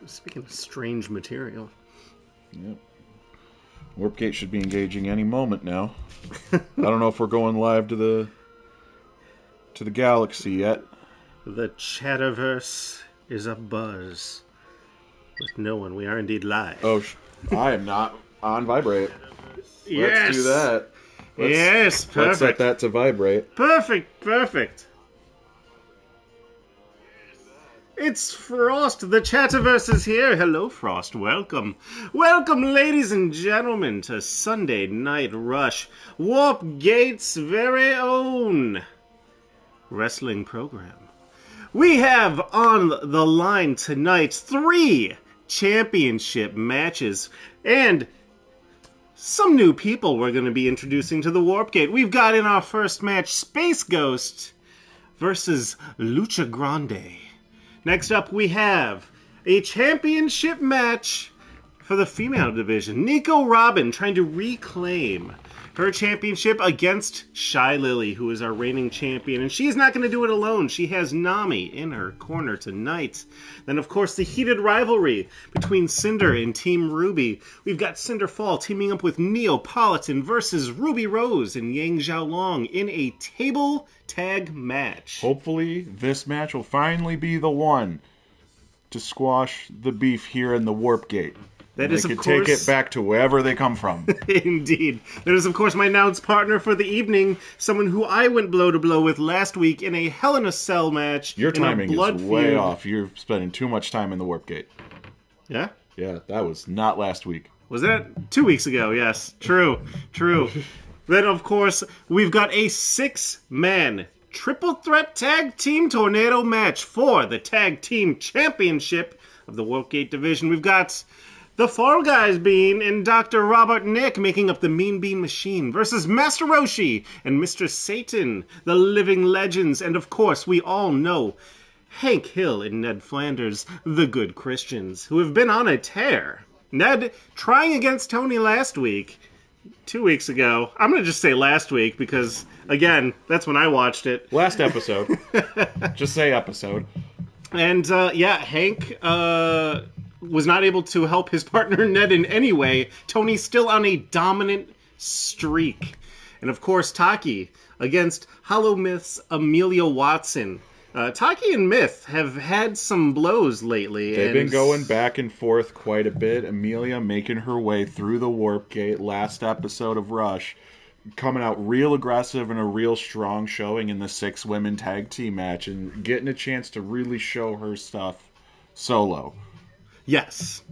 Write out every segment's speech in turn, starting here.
Speaking of strange material. Yep. Warpgate should be engaging any moment now. I don't know if we're going live to the galaxy yet. The Chatterverse is abuzz. With no one, we are indeed live. Oh, I am not on vibrate. Yes. Let's do that. Yes, perfect. Let's set that to vibrate. Perfect. It's Frost. The Chatterverse is here. Hello, Frost. Welcome. Welcome, ladies and gentlemen, to Sunday Night Rush, Warpgate's very own wrestling program. We have on the line tonight 3 championship matches and some new people we're going to be introducing to the Warpgate. We've got in our first match Space Ghost versus Lucha Grande. Next up, we have a championship match for the female division. Nico Robin trying to reclaim her championship against Shy Lily, who is our reigning champion. And she's not going to do it alone. She has Nami in her corner tonight. Then, of course, the heated rivalry between Cinder and Team Ruby. We've got Cinder Fall teaming up with Neapolitan versus Ruby Rose and Yang Xiaolong in a table tag match. Hopefully, this match will finally be the one to squash the beef here in the Warpgate. That is, of course, take it back to wherever they come from. Indeed. That is, of course, my announced partner for the evening, someone who I went blow to blow with last week in a Hell in a Cell match. Your timing is way off. You're spending too much time in the Warpgate. Yeah? Yeah, that was not last week. Was that 2 weeks ago? Yes. True. Then, of course, we've got a 6-man triple threat tag team tornado match for the tag team championship of the Warpgate division. We've got the Fall Guys Bean and Dr. Robert Nick making up the Mean Bean Machine versus Master Roshi and Mr. Satan, the living legends. And of course, we all know Hank Hill and Ned Flanders, the good Christians, who have been on a tear. Ned trying against Tony last week, 2 weeks ago. I'm going to just say last week because, again, that's when I watched it. Last episode. Just say episode. And, Hank was not able to help his partner Ned in any way. Tony's still on a dominant streak. And of course, Taki against Hollow Myth's Amelia Watson. Taki and Myth have had some blows lately. They've been going back and forth quite a bit. Amelia making her way through the Warpgate last episode of Rush, coming out real aggressive and a real strong showing in the 6-women tag team match and getting a chance to really show her stuff solo. Yes,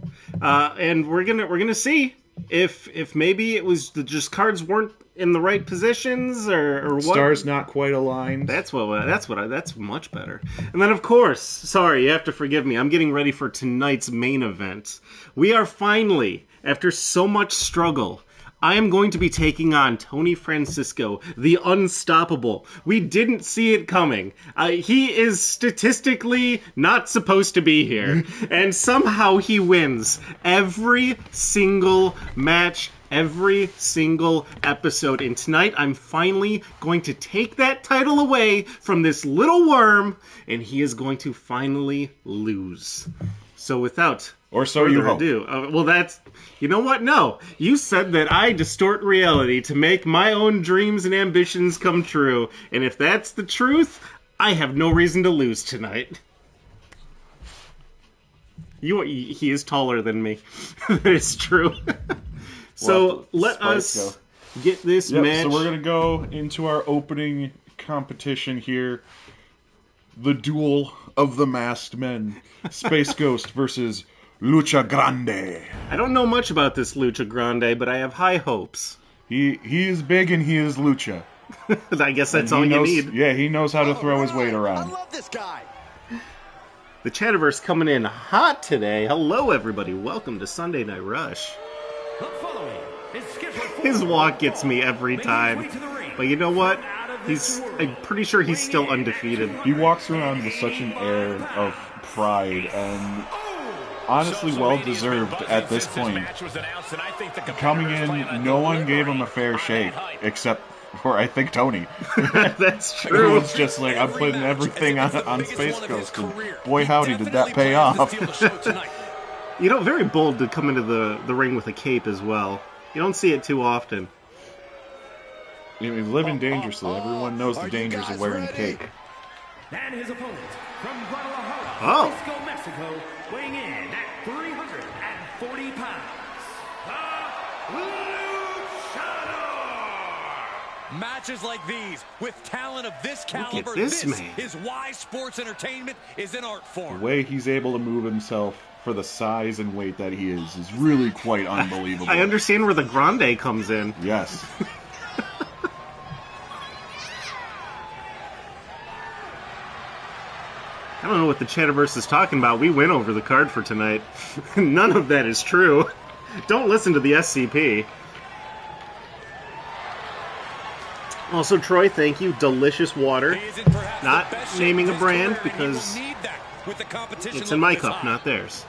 and we're gonna see if maybe it was just cards weren't in the right positions or what. Stars not quite aligned. That's much better. And then of course, sorry, you have to forgive me. I'm getting ready for tonight's main event. We are finally, after so much struggle, I am going to be taking on Tony Francisco, the Unstoppable. We didn't see it coming. He is statistically not supposed to be here. And somehow he wins every single match, every single episode. And tonight I'm finally going to take that title away from this little worm, and he is going to finally lose. So without further ado, well, that's... You know what? No. You said that I distort reality to make my own dreams and ambitions come true. And if that's the truth, I have no reason to lose tonight. He is taller than me. That is true. So let us get this match. So we're going to go into our opening competition here. The Duel of the Masked Men. Space Ghost versus Lucha Grande. I don't know much about this Lucha Grande, but I have high hopes. He is big and he is Lucha. I guess that's all you need. Yeah, he knows how to throw his weight around. I love this guy. The Chatterverse coming in hot today. Hello, everybody. Welcome to Sunday Night Rush. His walk gets me every time. But you know what? I'm pretty sure he's still undefeated. He walks around with such an air of pride and honestly well-deserved at this point. Coming in, no one gave him a fair shake, except for, I think, Tony. That's true. It was just like, I'm putting everything on Space Ghost, and boy howdy did that pay off. You know, very bold to come into the ring with a cape as well. You don't see it too often. He's living dangerously. Everyone knows the dangers of wearing a cape. And his opponent from Guadalajara, Oh. Mexico, weighing in at 340 pounds, the Luchador! Matches like these, with talent of this caliber, this man. is why sports entertainment is an art form. The way he's able to move himself for the size and weight that he is really quite unbelievable. I understand where the Grande comes in. Yes. I don't know what the Chatterverse is talking about. We went over the card for tonight. None of that is true. Don't listen to the SCP. Also, Troy, thank you. Delicious water. Not naming a brand because it's in my cup, not theirs.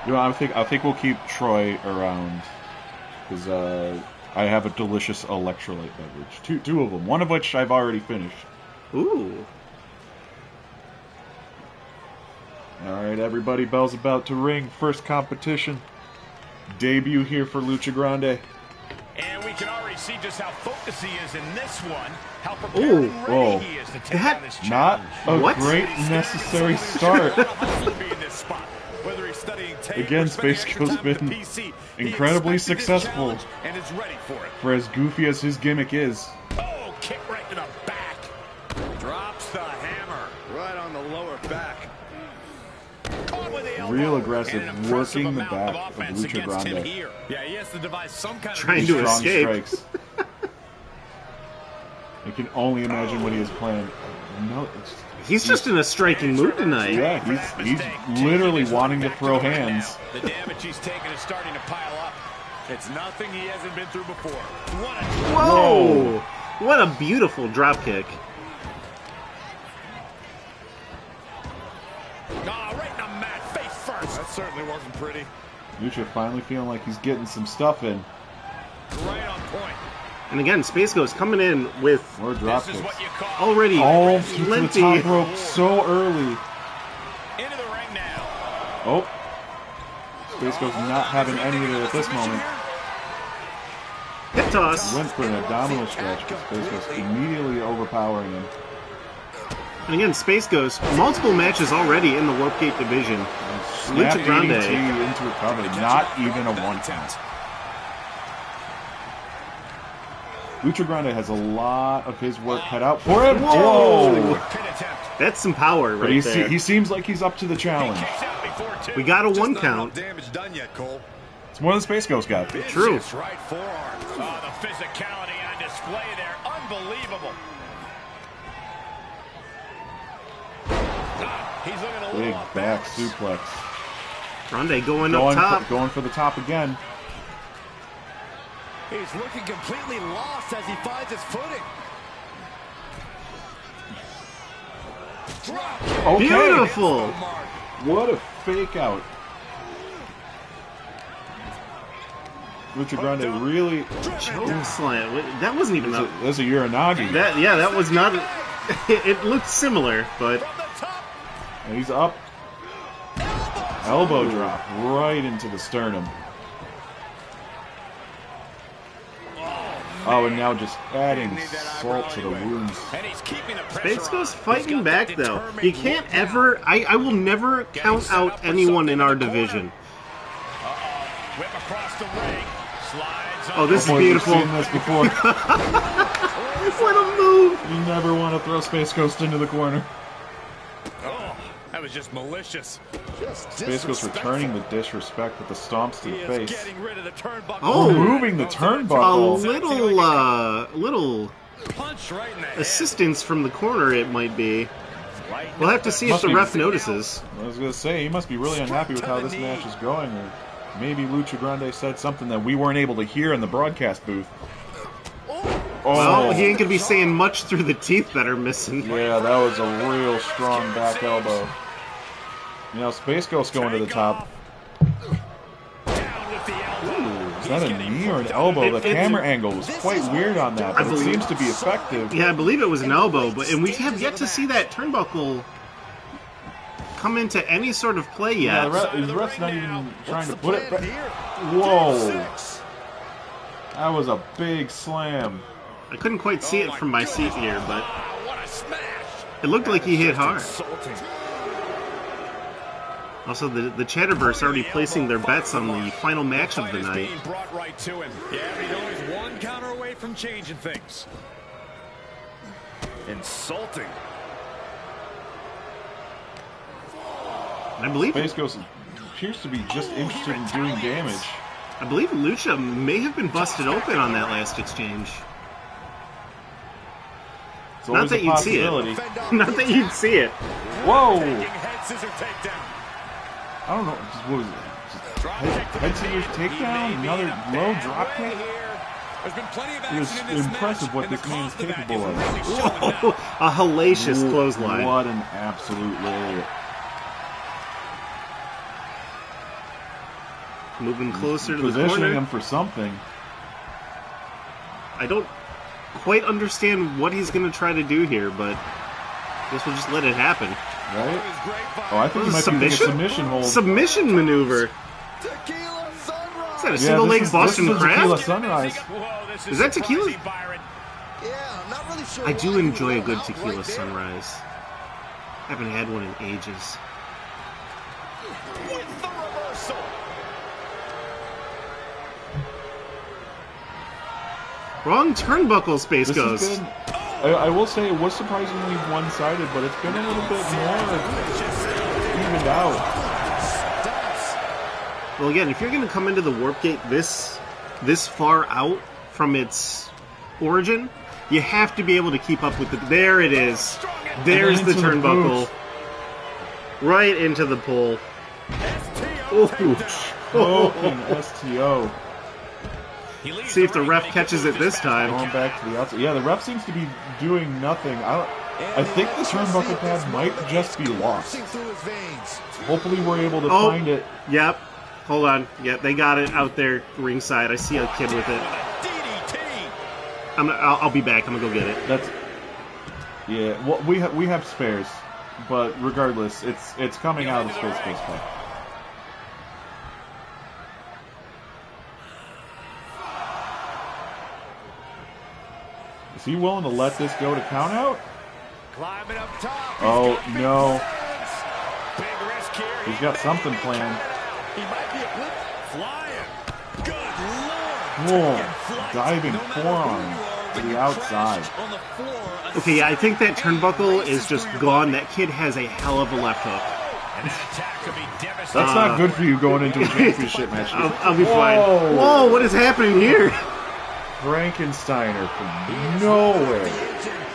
You know, I think we'll keep Troy around because I have a delicious electrolyte beverage. Two of them. One of which I've already finished. Ooh. All right, everybody. Bell's about to ring. First competition. Debut here for Lucha Grande. And we can already see just how focused he is in this one. How prepared and ready he is to take on this Not challenge. a What? great necessary start. Whether he's studying tape Again, or spending Space extra Ghost time at been the PC, he incredibly expected this successful. challenge and is ready for it. For as goofy as his gimmick is. Oh, kick right to the back. Drops the hammer right on the lower back. Caught with the elbow. Real aggressive, And an impressive working the amount back of of offense Lucha against him Grande. here. Yeah, he has to devise some kind Trying of to Strong escape. strikes. I can only imagine what he has planned. No, He's just in a striking mood tonight. yeah, he's literally wanting to throw hands. The damage he's taken is starting to pile up. It's nothing he hasn't been through before. What a Whoa! What a beautiful drop kick. right in the mat, face first. That certainly wasn't pretty. Lucha finally feeling like he's getting some stuff in. Right on point. And again, Space Ghost coming in with More drop This is kicks. what you call already All to the plenty. top rope so early. into the ring now. Oh. Space Ghost not having any of it at this moment. Hip toss. Went for an abdominal stretch, but Space Ghost immediately overpowering him. And again, Space Ghost, multiple matches already in the Warp Gate division. Snap Lucha Grande. DDT into a cover, not even a one count. Lucha Grande has a lot of his work cut out for him. Whoa! Whoa! Pin attempt. That's some power But right there. he seems like he's up to the challenge. Kicks out before two. We got a Just one not count. enough damage done yet, Cole. It's more than Space Ghost got. True. Vicious right forearm. Oh, the physicality on display there. Unbelievable. He's looking a little Big off back balance. suplex. Grande going up top. Going for the top again. He's looking completely lost as he finds his footing. Drop. Okay. Beautiful. What a fake out. Lucha Grande really. Choke slam. That wasn't even a... That's a Uranagi. That was not... It looked similar, but... From the top. And he's up. Elbow drop right into the sternum. Oh, and now just adding salt to the wounds. And he's keeping the pressure Space Ghost on. fighting He's got back, that though. determined You can't look ever... now. I will never count out anyone in our division. Whip across the ring. Slides Oh, this is Boy, we've beautiful. seen this before. What a move! You never want to throw Space Ghost into the corner. Oh, that was just malicious. Space Ghost returning the disrespect with the stomps to He the is face. getting rid of the turnbuckle. Oh. Removing the A turnbuckle. little Punch right in the head. assistance from the corner, it might be. Lighten We'll up have to that see if Must the be- ref notices. I was going to say, he must be really unhappy with how this match is going. Or maybe Lucha Grande said something that we weren't able to hear in the broadcast booth. Well, he ain't gonna be saying much through the teeth that are missing. Yeah, that was a real strong back elbow. You know, Space Ghost going to the top. Down with the elbow. Is that a knee or an elbow? The camera angle was quite weird on that, but it seems to be effective. Yeah, I believe it was an elbow, and we have yet to see that turnbuckle come into any sort of play yet. Yeah, his ref's not even trying to put it back. Whoa. That was a big slam. I couldn't quite see it from my seat here, but it looked like he hit hard. Also, the Chatterverse already placing their bets on the final match of the night. Yeah, he's always one counter away from changing things. Insulting. I believe Space Ghost appears to be just interested in doing damage. I believe Lucha may have been busted open on that last exchange. It's Not always that a you'd see it. possibility. Not that you'd see it. Whoa! Head scissor takedown. I don't know. What was it? Head scissors takedown? Another low drop kick? There's been plenty of It was action in this impressive match, what and this the man is cost of that capable of. isn't really showing now. Whoa, a hellacious clothesline. What an absolute lariat. Moving closer to the Positioning corner. him for something. I don't quite understand what he's going to try to do here, but I guess we'll just let it happen. Right? Oh, I think he might be doing a submission hold. Submission maneuver. Tequila Sunrise. Is that a single leg Boston this is a Tequila Crab? Sunrise. Is that tequila? Yeah, I'm not really sure I why do he enjoy a rolled good out tequila right there. sunrise. Haven't had one in ages. With the reversal. Wrong turnbuckle, Space This Ghost. has been, I will say it was surprisingly one-sided, but it's been a little bit more evened out. Well, again, if you're going to come into the Warp Gate this far out from its origin, you have to be able to keep up with the... There it is. There's the into the turnbuckle. boot. Right into the pole. Ooh. Smoking STO. See if the ref catches it this time. Going back to the outside. Yeah, the ref seems to be doing nothing. I think the turnbuckle pad might just be lost. Through his veins. Hopefully we're able to Oh. find it. Yep. Hold on. Yep, they got it out there ringside. I see a kid with it. I'll be back. I'm gonna go get it. That's yeah. Well, we have spares, but regardless, it's coming out of Space Ghost Play. Is he willing to let this go to count out? Climbing up top. Oh no, Big risk here. he's got something planned. He might be a blip. Flying. Good lord. Whoa, diving forearm to the outside. On the floor. Okay, yeah, I think that turnbuckle is just gone. That kid has a hell of a left hook. And that attack could be devastating. That's not good for you going into a championship match. I'll be fine. Whoa. Whoa, what is happening here? Frankensteiner from nowhere.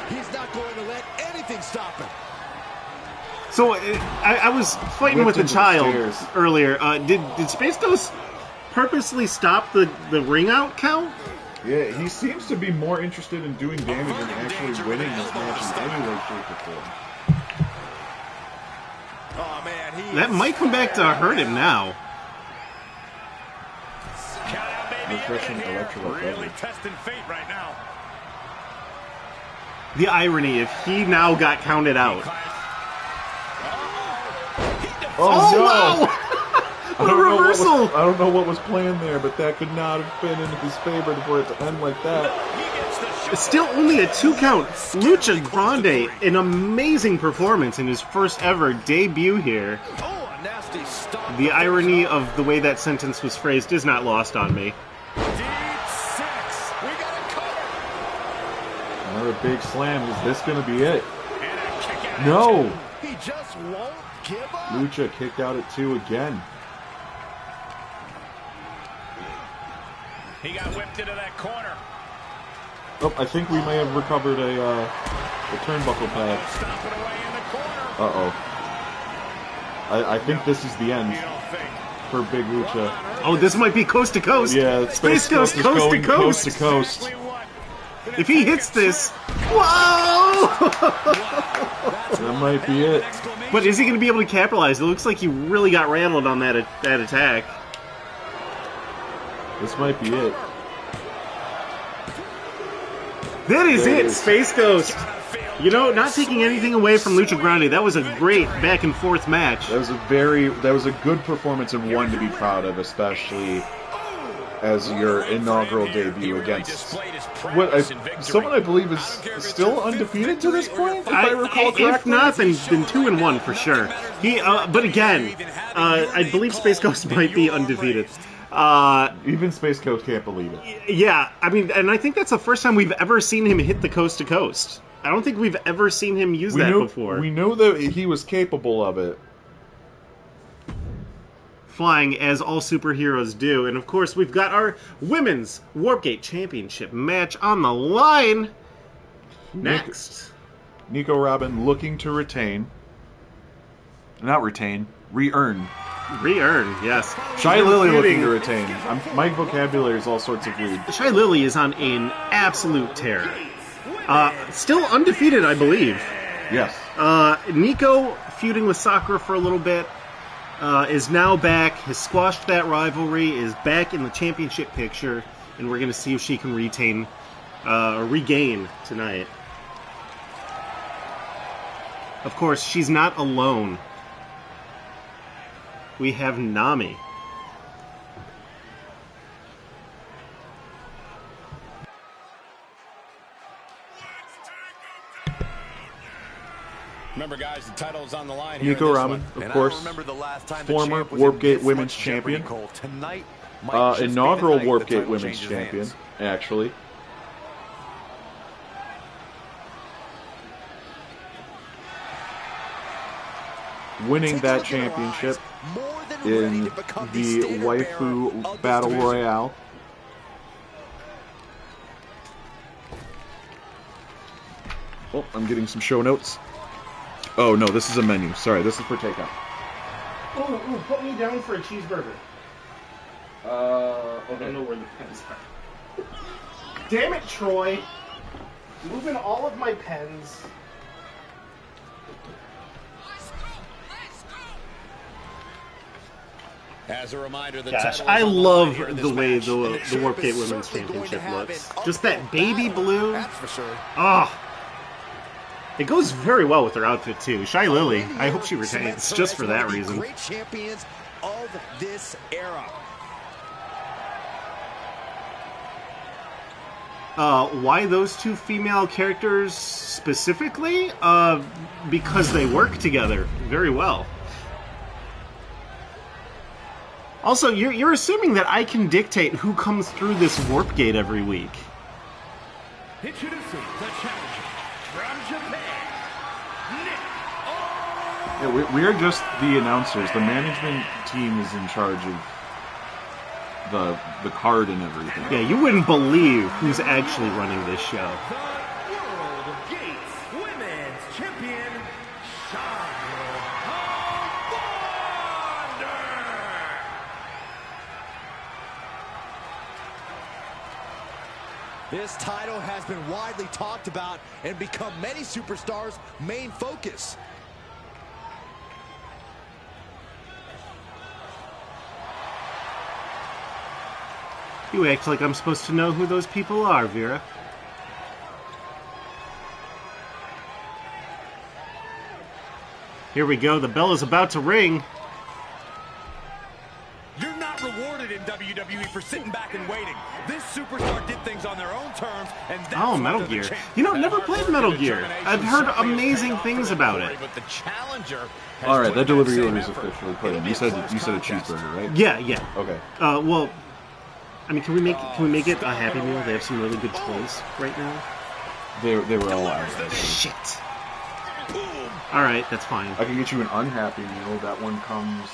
He's not going to let anything stop him. So I was fighting with Whipped a into the child stairs. earlier. Did Space Ghost purposely stop the ring out count? Yeah, he seems to be more interested in doing damage than actually winning this match in any way, shape, or form. Oh, man. He That is might come back to hurt him now. Refreshing electrolyte Really beverage. testing fate right now. The irony if he now got counted out. Oh, no! Wow! What a reversal! I don't know what was planned there, but that could not have been in his favor for it to end like that. Still only a 2 count. Lucha Grande, an amazing performance in his first ever debut here. Oh, a nasty stop. The irony of the way that sentence was phrased is not lost on me. Deep six. We got a cover. Another big slam. Is this going to be it? And a kick out. No! He just won't give up. Lucha kicked out at 2 again. He got whipped into that corner. Oh, I think we may have recovered a turnbuckle pad. Stomping away in the corner. Uh-oh. I think this is the end You don't think? for Big Lucha. Oh, this might be coast to coast. Yeah, Space Ghost, is coast to going coast. coast to coast. Exactly what? If he hits this, whoa! That might be it. But is he going to be able to capitalize? It looks like he really got rattled on that attack. This might be it. That is There it it, is. Space Ghost. You know, not taking anything away from Lucha Grande, that was a great back and forth match. That was a good performance and one to be proud of, especially as your inaugural debut against someone I believe is still undefeated to this point, if I recall correctly. If not, then 2-1 for sure. But again, I believe Space Ghost might be undefeated. Even Space Ghost can't believe it. Yeah, I mean, and I think that's the first time we've ever seen him hit the coast to coast. I don't think we've ever seen him use that before. We know that he was capable of it. Flying as all superheroes do. And of course, we've got our Women's Warpgate Championship match on the line. Next. Nico Robin looking to retain. Not retain, re-earn. Re-earn, yes. Shy Lily looking to retain. My vocabulary is all sorts of weird. Shy Lily is on an absolute tear. Still undefeated, I believe. Yes. Nico feuding with Sakura for a little bit. Is now back, has squashed that rivalry, is back in the championship picture, and we're going to see if she can regain tonight. Of course, she's not alone. We have Nami. Remember, guys, the title is on the line. Nico Robin, of course, former Warpgate Women's Champion. Inaugural Warpgate Women's Champion, actually. Winning that championship in the Waifu Battle Royale. Oh, I'm getting some show notes. Oh, no, this is a menu. Sorry, this is for takeout. Ooh, put me down for a cheeseburger. Okay. I don't know where the pens are. Damn it, Troy. Moving all of my pens. As a reminder, gosh, I love the way the Warpgate Women's Championship looks. Just that baby blue. That's for sure. Oh. It goes very well with her outfit, too. Shy Lily, I hope she retains, just for that reason. Great champions of this era. Why those two female characters specifically? Because they work together very well. Also, you're assuming that I can dictate who comes through this warp gate every week. Introducing the challenger from Japan, Yeah, we are just the announcers. The management team is in charge of the card and everything. Yeah, you wouldn't believe who's actually running this show. the World Gates Women's Champion, Charlotte Thunder. This title has been widely talked about and become many superstars' main focus. You act like I'm supposed to know who those people are, Vera. Here we go, the bell is about to ring. You're not rewarded in WWE for sitting back and waiting. This superstar did things on their own terms, and that's Oh, Metal what they're Gear. the You know, never played Metal Gear. I've heard amazing things about it. But the challenger has All right, put that delivery same order is effort. officially put in. It'll You be said close a contest. cheeseburger, right? Yeah. Okay. Well, I mean, can we make it a Happy Meal? They have some really good toys right now. They were all out. Shit. All right, that's fine. I can get you an unhappy meal. That one comes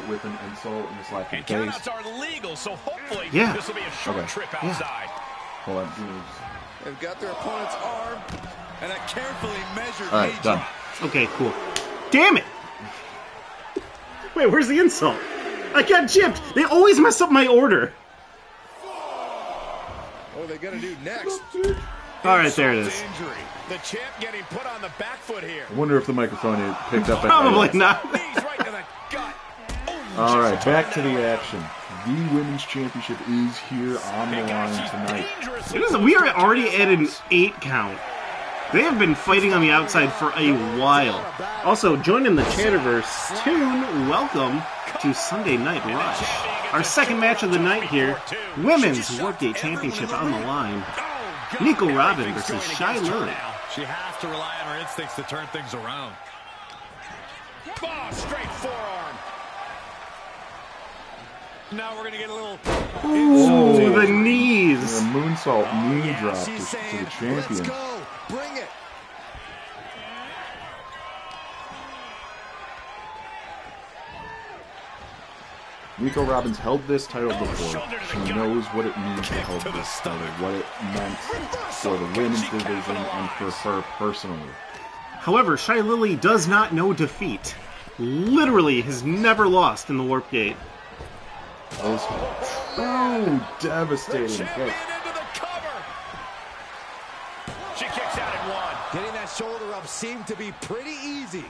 with an insult and a slap in And the face. countouts are legal, so hopefully Yeah. this will be a short Okay. trip Yeah. outside. Hold on. They've got their opponent's arm and a carefully measured All right, knee done. drop. Okay, cool. Damn it! Wait, where's the insult? I got gypped! They always mess up my order! What are they going to do next? Alright, there it is. Injury. The champ getting put on the back foot here. I wonder if the microphone had picked up. Probably not. Knees right to the gut. Oh, All right, just back to turned the that action. The women's championship is here on the way. Gosh, line she's tonight. dangerous. We are already at an 8 count. They have been fighting on the outside for a while. Also, joining the Chatterverse, Toon, welcome to Sunday Night Rush. Our second match of the night here, Women's Warpgate Championship on the line. Nico Robin versus Shy Lily. She has to rely on her instincts to turn things around. Oh, straight forearm. Now we're going to get a little... Ooh, the knees. A moonsault knee drop to the champion. Let's go. Bring it. Nico Robbins held this title before. She knows what it means to hold this title, what it meant for the women's division and for her personally. However, Shy Lily does not know defeat. Literally has never lost in the Warp Gate. That was true devastating kick. She kicks out at one. Getting that shoulder up seemed to be pretty easy.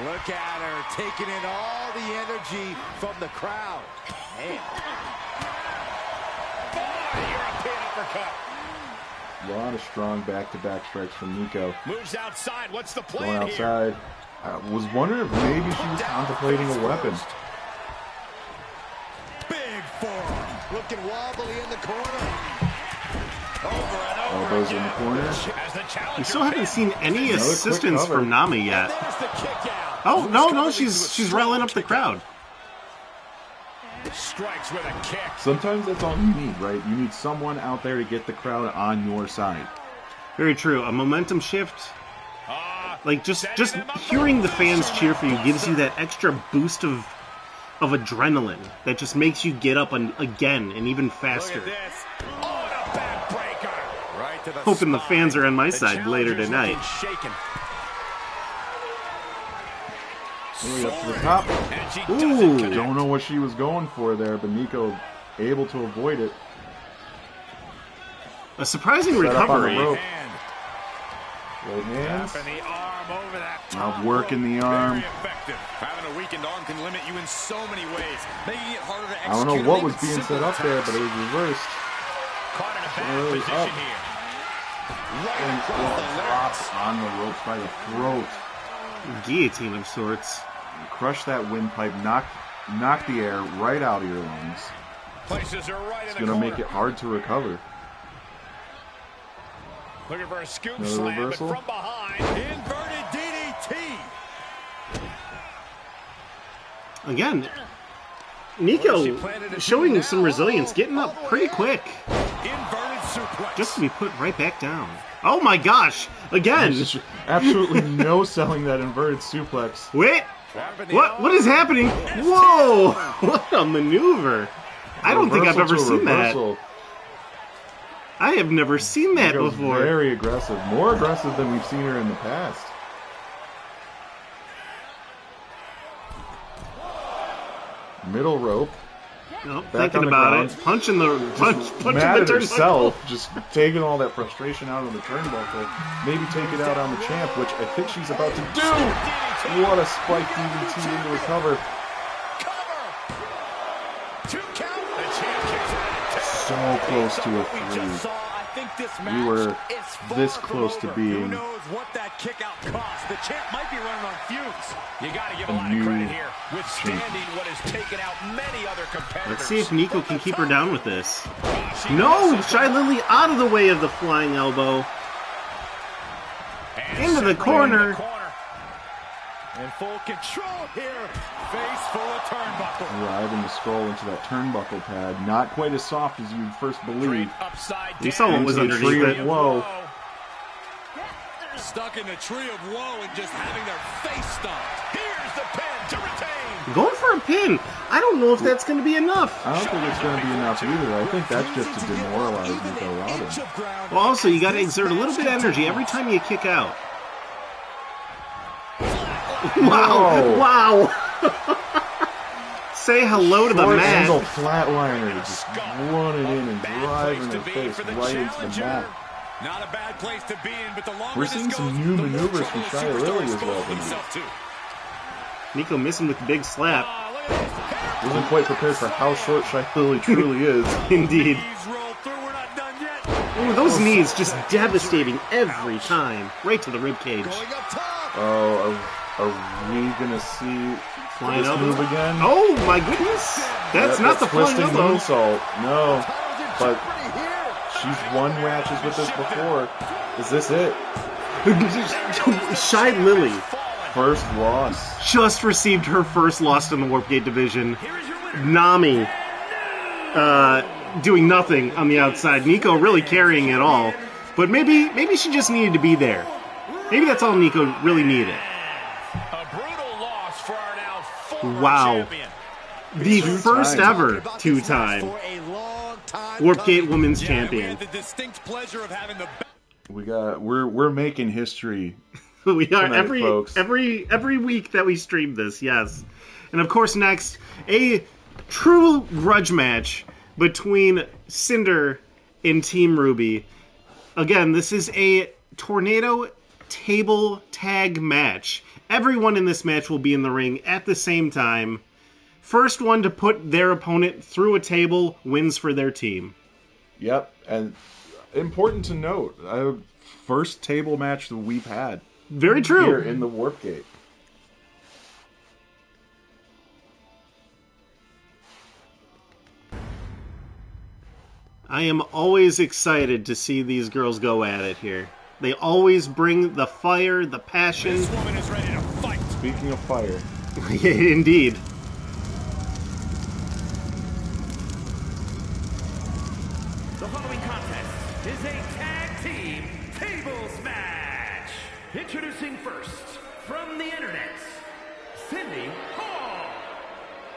Look at her taking in all the energy from the crowd. Man. European uppercut. A lot of strong back-to-back strikes from Nico. Moves outside. What's the Going plan here? outside. I was wondering if maybe she was contemplating a weapon. Big forearm. Looking wobbly in the corner. Over and over. Elbows in the corner. As the We challenger still haven't seen any Another quick assistance cover. from Nami yet. There's the kick out. Oh, no, she's riling up the crowd. strikes with a kick. Sometimes that's all you need, right? You need someone out there to get the crowd on your side. Very true. A momentum shift. Like, just hearing the fans cheer for you gives you that extra boost of adrenaline that just makes you get up again and even faster. Look at this. Oh, and a backbreaker. Right to the Hoping the spine. fans are on my The side later challenger's tonight. looking shaken. Maybe up to the top. And she Ooh. doesn't connect. Don't know what she was going for there, but Nico able to avoid it. A surprising Set up on the recovery. rope. And Right hands. tapping the arm over that Now top working rope. the arm. Very effective. Having a weakened arm can limit you in so many ways, making it harder to I execute. don't know what even was being simple set up there, attacks. but it was reversed. Caught in a bad Really position up. here. And Right across the drops larynx. on the ropes by the throat. Guillotine of sorts. Crush that windpipe, knock the air right out of your lungs. Places her right It's in the going to corner. make it hard to recover. Looking for a scoop Another slam, reversal. but from behind. Inverted DDT. Again, Nico showing some resilience, getting up pretty quick, Inverted suplex. just to be put right back down. Oh my gosh! Again! There's just absolutely no selling that inverted suplex. Wait! Dropping the What? arm. What is happening? Whoa! What a maneuver! I don't think I've ever Reversal to seen that. reversal. I have never seen that Nico's before. very aggressive. More aggressive than we've seen her in the past. Middle rope. Nope, Back thinking on the about ground. it. Punching the punching Mad the at turnbuckle. herself, just taking all that frustration out on the turnbuckle. Maybe take it out on the champ, which I think she's about to do. What a spike DDT into the cover. Cover. 2 count. The champ kicks out at 2. So close to a What we just 3. saw, I think this We match were is far this from close to over. being Who knows what that kick out cost? The champ might be running on fumes. You got to give a A lot of new credit here, withstanding what has taken out many other competitors. Let's see if Nico can keep her down with this. She No! misses. Shy Lily out of the way of the flying elbow. And Into the separated corner. in the corner. In full control here. Face full of turnbuckle. Driving the skull into that turnbuckle pad. Not quite as soft as you'd first Straight believe. upside down. You saw what was Into the underneath tree it. of woe. Stuck in the tree of woe and just having their face stomped. Here's the pin to retain. Going for a pin. I don't know if that's going to be enough. I don't think it's going to be enough either. I think that's just to demoralize Nico Robbins. Well, also, you got to exert a little bit of energy every time you kick out. Wow! Whoa. Wow! Say hello to the Short angle mat. flatliner, just running in and Bad driving place her to be face for the right into the challenger. mat. Not a bad place to be in, but the longer We're this seeing some goes, new the more maneuvers from trouble Shia the Lily superstar as well exposes tonight. himself to. Nico missing with the big slap. Look at this. Hair Wasn't quite prepared for how short Shia Lily truly is. Indeed. Knees roll through. We're not done yet. Ooh, those knees just devastating every time. Right to the ribcage. Going up top. Oh, are we gonna see Flying this elbow. move again? Oh my goodness! That's not the flying twisting elbow. moonsault. No, Title's in but jeopardy here. she's won matches with this before. Is this it? Shy Lily First loss. just received her first loss in the Warpgate division. Nami doing nothing on the outside. Nico really carrying it all. But maybe she just needed to be there. Maybe that's all Nico really needed. A brutal loss for our now former Wow. champion. The first times. ever two-time For a long time Warpgate coming. Women's We Champion. had the distinct pleasure of having the We're making history. We are Tonight, folks. every week that we stream this, yes. And of course, next, a true grudge match between Cinder and Team Ruby. Again, this is a tornado table tag match. Everyone in this match will be in the ring at the same time. First one to put their opponent through a table wins for their team. Yep, and important to note, first table match that we've had Very true. here in the Warpgate. I am always excited to see these girls go at it here. They always bring the fire, the passion. This woman is ready to fight. Speaking of fire, Indeed. The following contest is a tag team tables match. Introducing first, from the internet, Cindy Hall.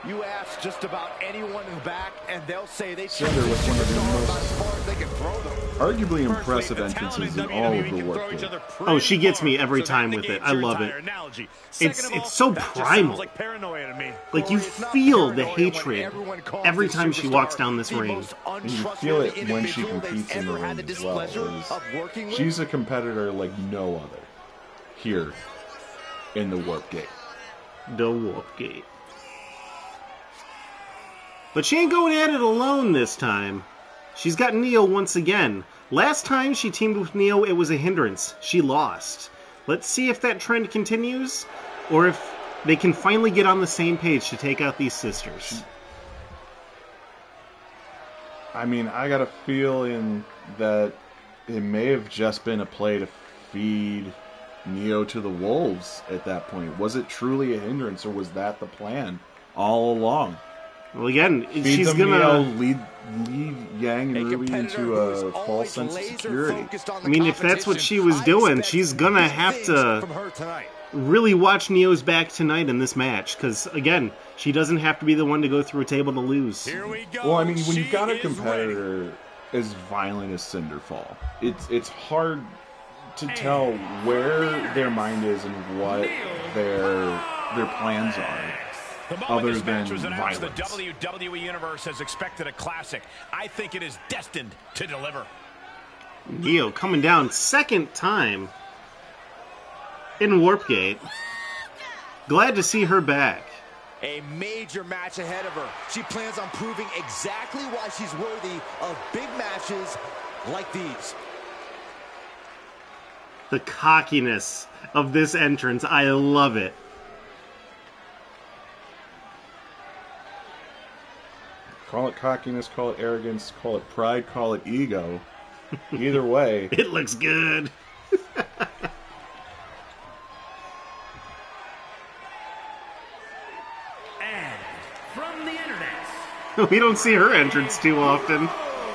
You ask just about anyone in the back, and they'll say they Cinder was one of the about most as far as they can throw them. arguably impressive Firstly, the talent entrances in in all of WWE the can throw each Warpgate. other Oh, she gets me pretty every hard, so time that with it. negates I your love entire it. analogy. It's Second of all, so that just primal. sounds like paranoia to me. Like, you Corey, it's not feel the paranoia when hatred everyone calls every this time she superstar walks down this the ring. most And you feel it untrustworthy when she individual competes they've in the ever had ring the as well. displeasure is of working with. She's a competitor like no other here in the Warpgate. The Warpgate. But she ain't going at it alone this time. She's got Neo once again. Last time she teamed with Neo, it was a hindrance. She lost. Let's see if that trend continues, or if they can finally get on the same page to take out these sisters. I mean, I got a feeling that it may have just been a play to feed Neo to the wolves at that point. Was it truly a hindrance, or was that the plan all along? Well, again, Feed she's them Neo, gonna... lead Yang and Ruby into a false sense of security. I mean, if that's what she was doing, she's gonna have to from her tonight. really watch Neo's back tonight in this match, because, again, she doesn't have to be the one to go through a table to lose. Here we go. Well, I mean, when you've She got a is ready. competitor as violent as Cinderfall, it's hard to tell where their mind is and what their plans are. The moment other this match than was announced, the violence. WWE Universe has expected a classic. I think it is destined to deliver. Neo coming down second time in Warpgate. Glad to see her back. A major match ahead of her. She plans on proving exactly why she's worthy of big matches like these. The cockiness of this entrance, I love it. Call it cockiness, call it arrogance, call it pride, call it ego. Either way, It looks good. And from the internet, We don't see her entrance too often.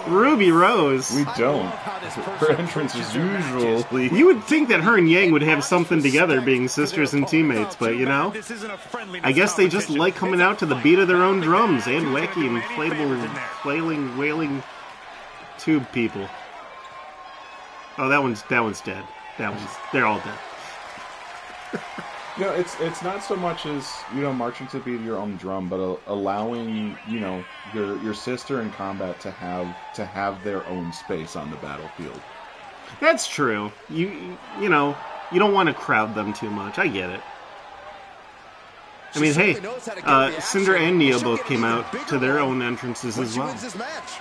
Ruby Rose. we don't. how this Her person entrance is approaches their matches. usually... You would think that her and Yang would have something together being sisters and teammates, but you know, This isn't a friendly I guess they just competition. like coming It's a out to the fight. beat of their I own don't think drums either and team's wacky, gonna do any favors inflatable, in there. flailing, wailing tube people. Oh, that one's dead. They're all dead. You know, it's not so much as, you know, marching to the beat of your own drum, but allowing, you know, your sister in combat to have their own space on the battlefield. That's true. You know, you don't want to crowd them too much. I get it. I mean, hey, certainly knows how to get the action. Cinder and Neo She'll both get came an even out bigger to their one own entrances when as she well. wins this match.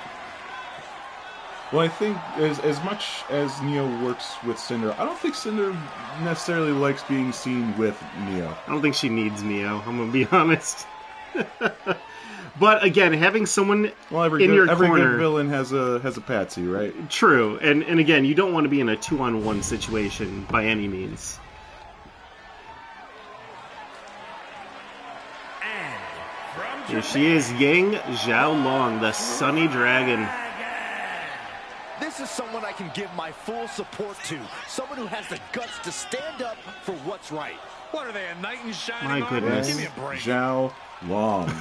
Well, I think as much as Neo works with Cinder, I don't think Cinder necessarily likes being seen with Neo. I don't think she needs Neo, I'm going to be honest. But again, having someone Every in your good corner... villain has a patsy, right? True, and again, you don't want to be in a 2-on-1 situation by any means. Here she is, Yang Xiaolong, the Sunny Dragon. This is someone I can give my full support to. Someone who has the guts to stand up for what's right. What are they, a knight in shining My armor? goodness. Give me a break. Zhao Long,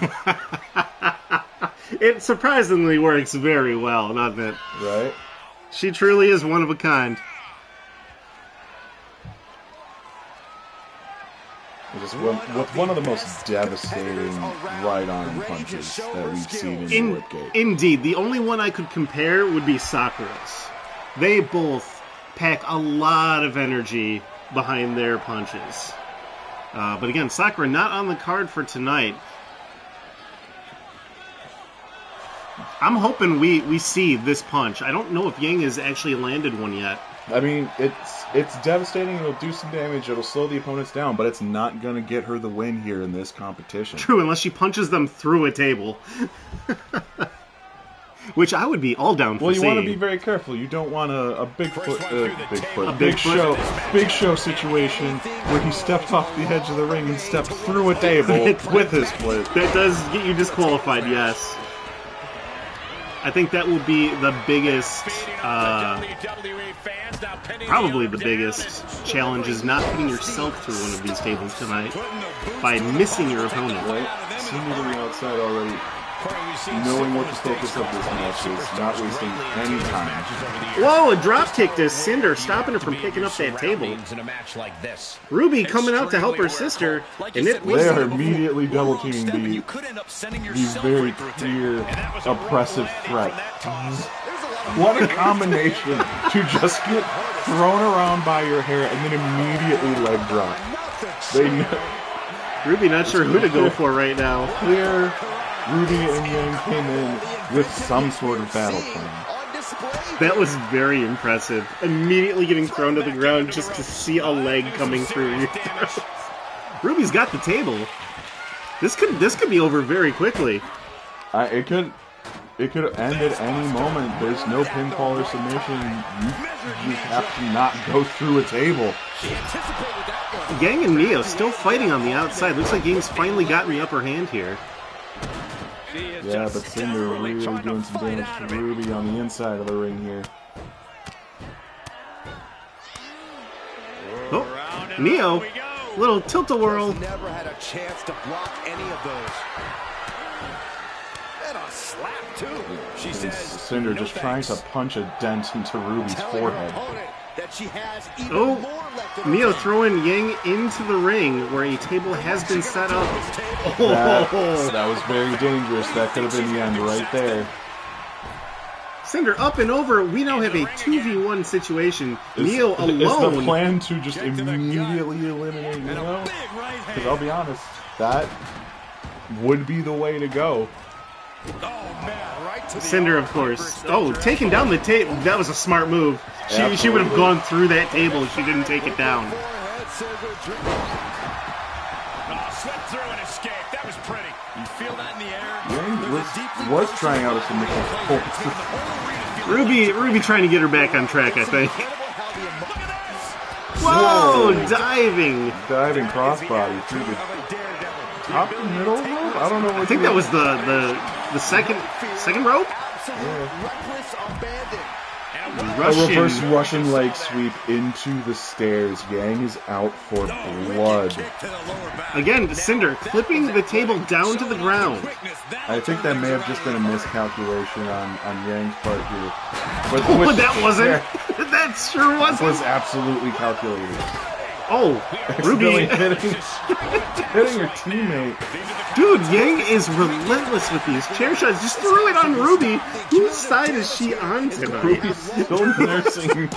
It surprisingly works very well, doesn't it? right? She truly is one of a kind. Just with one of the most devastating right arm punches that we've seen in Whipgate. Indeed, the only one I could compare would be Sakura's. They both pack a lot of energy behind their punches. But again, Sakura not on the card for tonight. I'm hoping we see this punch. I don't know if Yang has actually landed one yet. I mean, it's devastating. It'll do some damage. It'll slow the opponents down, but it's not going to get her the win here in this competition. True, unless she punches them through a table. Which I would be all down for Well, you seeing. want to be very careful. You don't want a Big Bigfoot. Show situation where he stepped off the edge of the ring and stepped through a table with his foot. That does get you disqualified, yes. I think that will be the biggest, probably the biggest challenge is not putting yourself through one of these tables tonight by missing your opponent. Right? Seeing it on the outside already, knowing what the focus of this match is, not wasting any time. Whoa, a drop kick to Cinder, stopping her from picking up that table. Ruby coming out to help her sister, and it was... They are immediately double teaming the very clear, oppressive threat. What a combination to just get thrown around by your hair and then immediately leg drop. They know. Ruby not sure who to go for right now. Clear. Ruby and Yang came in with some sort of battle plan. That was very impressive. Immediately getting thrown to the ground just to see a leg coming through your throat. Ruby's got the table. This could be over very quickly. It could end at any moment. There's no pinfall or submission. You have to not go through a table. Yang and Neo still fighting on the outside. Looks like Yang's finally gotten the upper hand here. Yeah, but Cinder really doing some damage to Ruby on the inside of the ring here. Oh, Neo, little tilt-a-whirl. Never had a chance to block any of those. And a slap too. She says Cinder just trying to punch a dent into Ruby's forehead. That she has even Oh, more left in Neo her throwing Yang into the ring where a table has been set up. That was very dangerous. That could have been the end right there. Cinder up and over. We now have a 2v1 situation. Neo Is alone. the plan to just immediately eliminate Neo? Because I'll be honest, that would be the way to go. Cinder, of course. Oh, taking down the table. That was a smart move. She would have gone through that table if she didn't take it down. Slipped through and escaped. That was pretty. You feel that in the air? Yang was trying out a submission. Ruby trying to get her back on track, I think. Whoa, diving. Diving crossbody through the top and middle rope? I don't know what I think that was the second rope? reckless abandon. A reverse Russian leg sweep into the stairs. Yang is out for blood. Again, Cinder clipping the table down to the ground. I think that may have just been a miscalculation on Yang's part here. Oh, that wasn't. That sure wasn't. Was absolutely calculated. Oh, Ruby. hitting her teammate. Dude, Yang is relentless with these chair shots. Just threw it on Ruby. Whose side is she on tonight? Ruby's still nursing in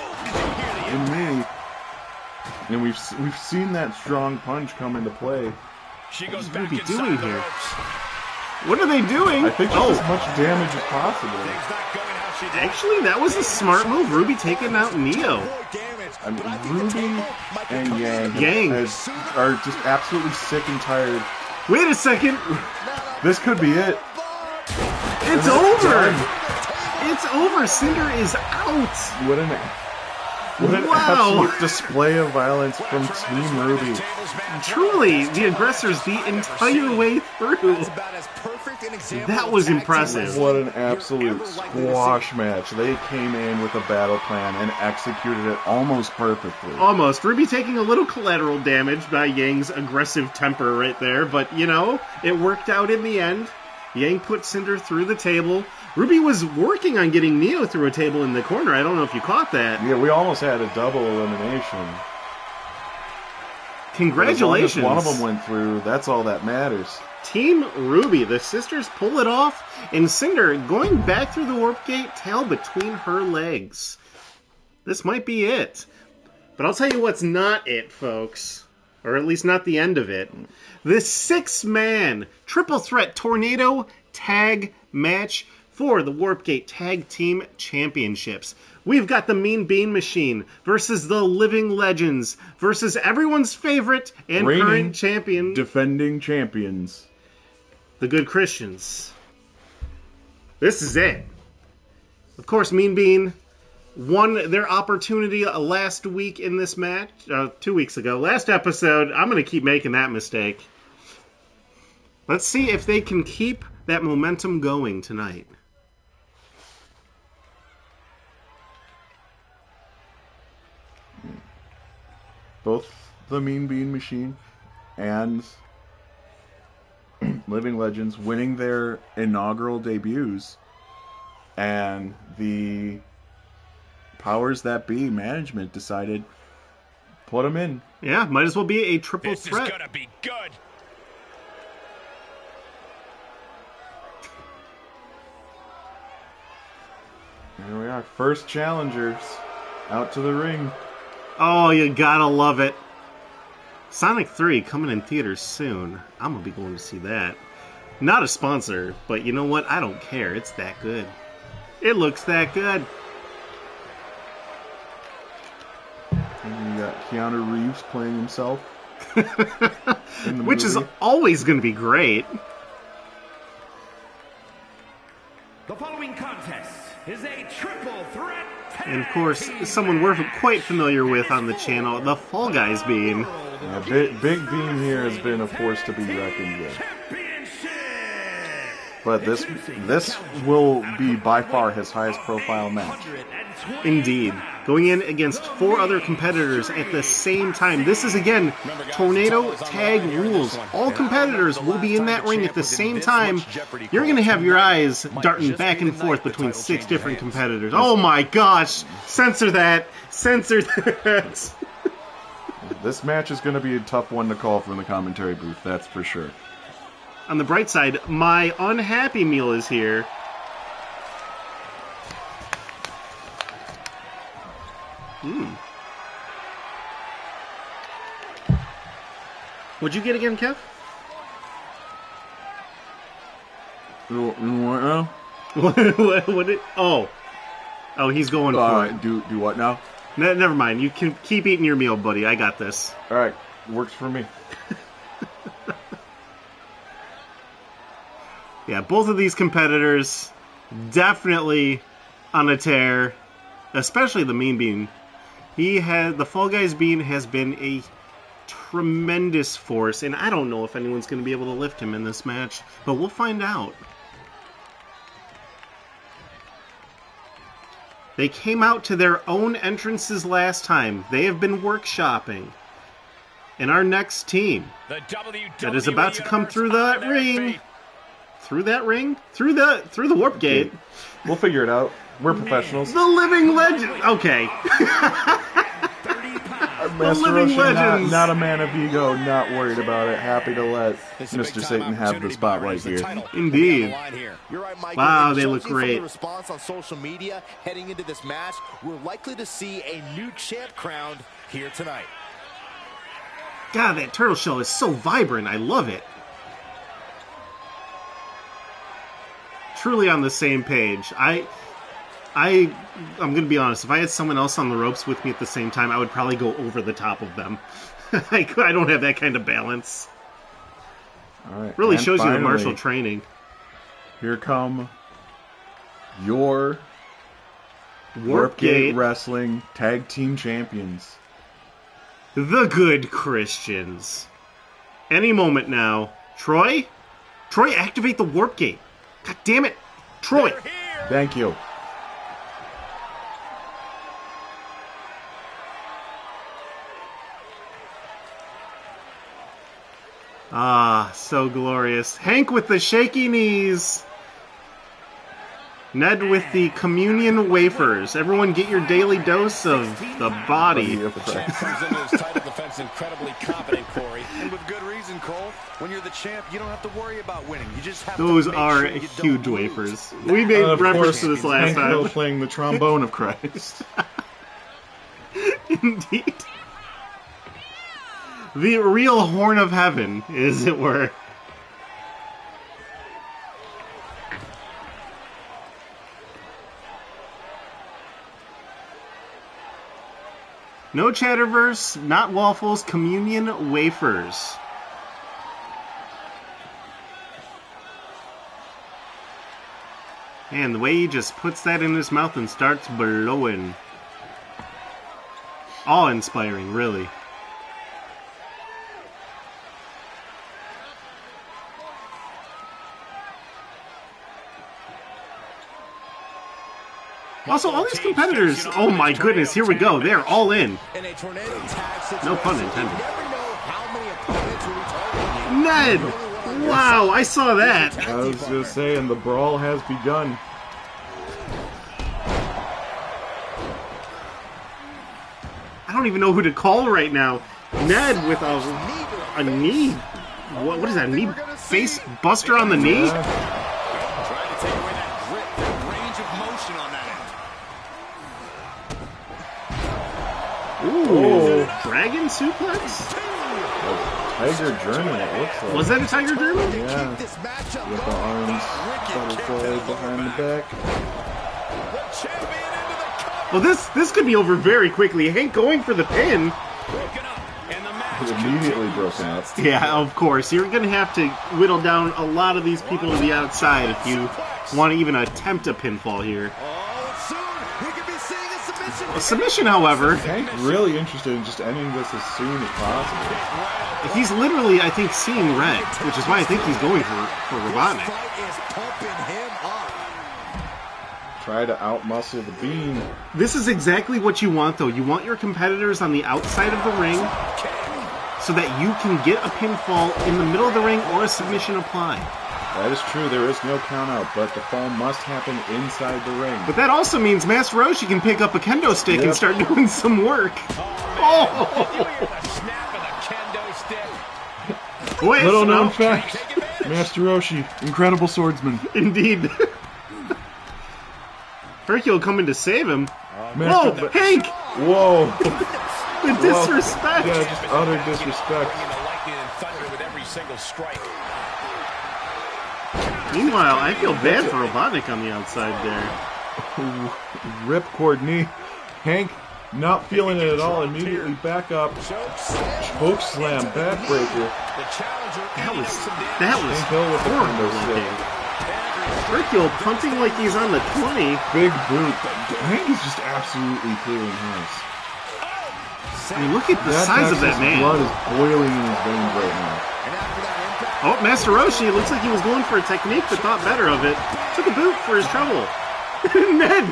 me. And we've seen that strong punch come into play. She goes What's back Ruby inside doing the here? ropes. What are they doing? I think just as much damage as possible. Actually, that was a smart move. Ruby taking out Neo. I mean, Ruby and Yang are just absolutely sick and tired. Wait a second. This could be it. It's over. It's over. Cinder is out. What an absolute display of violence from Team Ruby. Truly, the aggressors the entire way through. That was impressive. What an absolute squash match. They came in with a battle plan and executed it almost perfectly. Almost. Ruby taking a little collateral damage by Yang's aggressive temper right there, but, you know, it worked out in the end. Yang put Cinder through the table. Ruby was working on getting Neo through a table in the corner. I don't know if you caught that. Yeah, we almost had a double elimination. Congratulations. As long as one of them went through, that's all that matters. Team Ruby, the sisters pull it off, and Cinder going back through the warp gate, tail between her legs. This might be it. But I'll tell you what's not it, folks. Or at least not the end of it. This 6-man triple threat tornado tag match for the Warp Gate Tag Team Championships. We've got the Mean Bean Machine versus the Living Legends versus everyone's favorite and reigning current champion, defending champions, the Good Christians. This is it. Of course, Mean Bean won their opportunity last week in this match, 2 weeks ago. Last episode, I'm going to keep making that mistake. Let's see if they can keep that momentum going tonight. Both the Mean Bean Machine and Living Legends winning their inaugural debuts, and the powers that be management decided put them in. Yeah, might as well be a triple threat. This is gonna be good. Here we are, first challengers out to the ring. Oh, you gotta love it. Sonic 3 coming in theaters soon. I'm gonna be going to see that. Not a sponsor, but you know what? I don't care. It's that good. It looks that good. And you got Keanu Reeves playing himself. Which is always going to be great. The following contest is a triple threat. And of course, someone we're quite familiar with on the channel, the Fall Guys Bean. Yeah, Big Bean here has been a force to be reckoned with. But this will be by far his highest profile match. Indeed. Going in against 4 other competitors at the same time. This is, again, Tornado Tag Rules. All competitors will be in that ring at the same time. You're going to have your eyes darting back and forth between 6 different competitors. Oh my gosh! Censor that! Censor that! This match is going to be a tough one to call from the commentary booth, that's for sure. On the bright side, my unhappy meal is here. What'd you get again, Kev? What now? what did? Oh, he's going for it. Do what now? Never mind. You can keep eating your meal, buddy. I got this. All right, works for me. Yeah, both of these competitors definitely on a tear, especially the Mean Bean. The Fall Guys Bean has been a tremendous force, and I don't know if anyone's going to be able to lift him in this match, but we'll find out. They came out to their own entrances last time. They have been workshopping. And our next team that is about to come through that ring... Through that ring? Through the warp gate. We'll figure it out. We're professionals. The Living Legend. Okay. The Living Legends. Not a man of ego, not worried about it. Happy to let Mr. Satan have the spotlight here. Indeed. You're right, Michael. Wow, they look great. From the response on social media heading into this match, we're likely to see a new champ crowned here tonight. God, that turtle shell is so vibrant. I love it. truly on the same page. I'm going to be honest. If I had someone else on the ropes with me at the same time, I would probably go over the top of them. I don't have that kind of balance. All right. Really and shows you the finally, martial training. Here come your Warpgate, Wrestling Tag Team Champions. the Good Christians. Any moment now. Troy? Troy, activate the Warpgate. God damn it. Troy. Thank you. Ah, so glorious. Hank with the shaky knees. Ned with the communion wafers. Everyone get your daily dose of the body. The champ comes into his title defense incredibly confident, Corey. And with good reason, Cole. When you're the champ, you don't have to worry about winning. You just have Those to make are sure you don't huge lose. wafers. We made Of reference course, to this last Hank Hill time. playing the trombone of Christ. Indeed. The real horn of heaven, as it were. No Chatterverse, not waffles, communion wafers. And the way he just puts that in his mouth and starts blowing. Awe-inspiring, really. Also, all these competitors, oh my goodness, here we go. They're all in. In a tornado tag situation, No pun intended. you never know how many opponents will be targeting you. Ned! Wow, I saw that. I was just saying, the brawl has begun. I don't even know who to call right now. Ned with a knee. What is that? Knee face buster on the knee? Trying to take away that grip, that range of motion on that end. Ooh, dragon suplex? Tiger German, it looks like. Was that a Tiger German? Yeah. This matchup With the arms butterfly behind the back. The champion into the cover. Well, this could be over very quickly. Hank going for the pin. Broken up, and the match Immediately broken up. Yeah, of course. You're going to have to whittle down a lot of these people to the outside if you want to even attempt a pinfall here. Oh, soon we could be seeing a submission. A submission, however, Hank really interested in just ending this as soon as possible. he's literally, I think, seeing red, which is why I think he's going for Robotnik. Fight is pumping him up. Try to outmuscle the Bean. This is exactly what you want, though. You want your competitors on the outside of the ring so that you can get a pinfall in the middle of the ring or a submission apply. That is true, there is no count out, but the fall must happen inside the ring. But that also means Master Roshi can pick up a kendo stick and Yep. start doing some work. You Oh! hear the snap of the kendo stick. Wait, Little known no. fact, Master Roshi, incredible swordsman. Indeed. Hercule coming to save him. Master Whoa, Hank! Whoa. The disrespect! Yeah, just utter disrespect. Bringing the lightning and thunder with every single strike. Meanwhile, I feel bad for Robotnik on the outside there. Ripcord knee. Hank, not feeling it at all, immediately back up. Choke slam, backbreaker. The challenger That was Hank Hill with the horrible kendo stick. looking. Hercule punting like he's on the 20. Big boot. Hank is just absolutely clearing house. I mean, look at the size of that Texas blood man. is boiling in his veins right now. And after that impact, Oh, Master Roshi, it looks like he was going for a technique but thought better of it. Took a boot for his trouble. Ned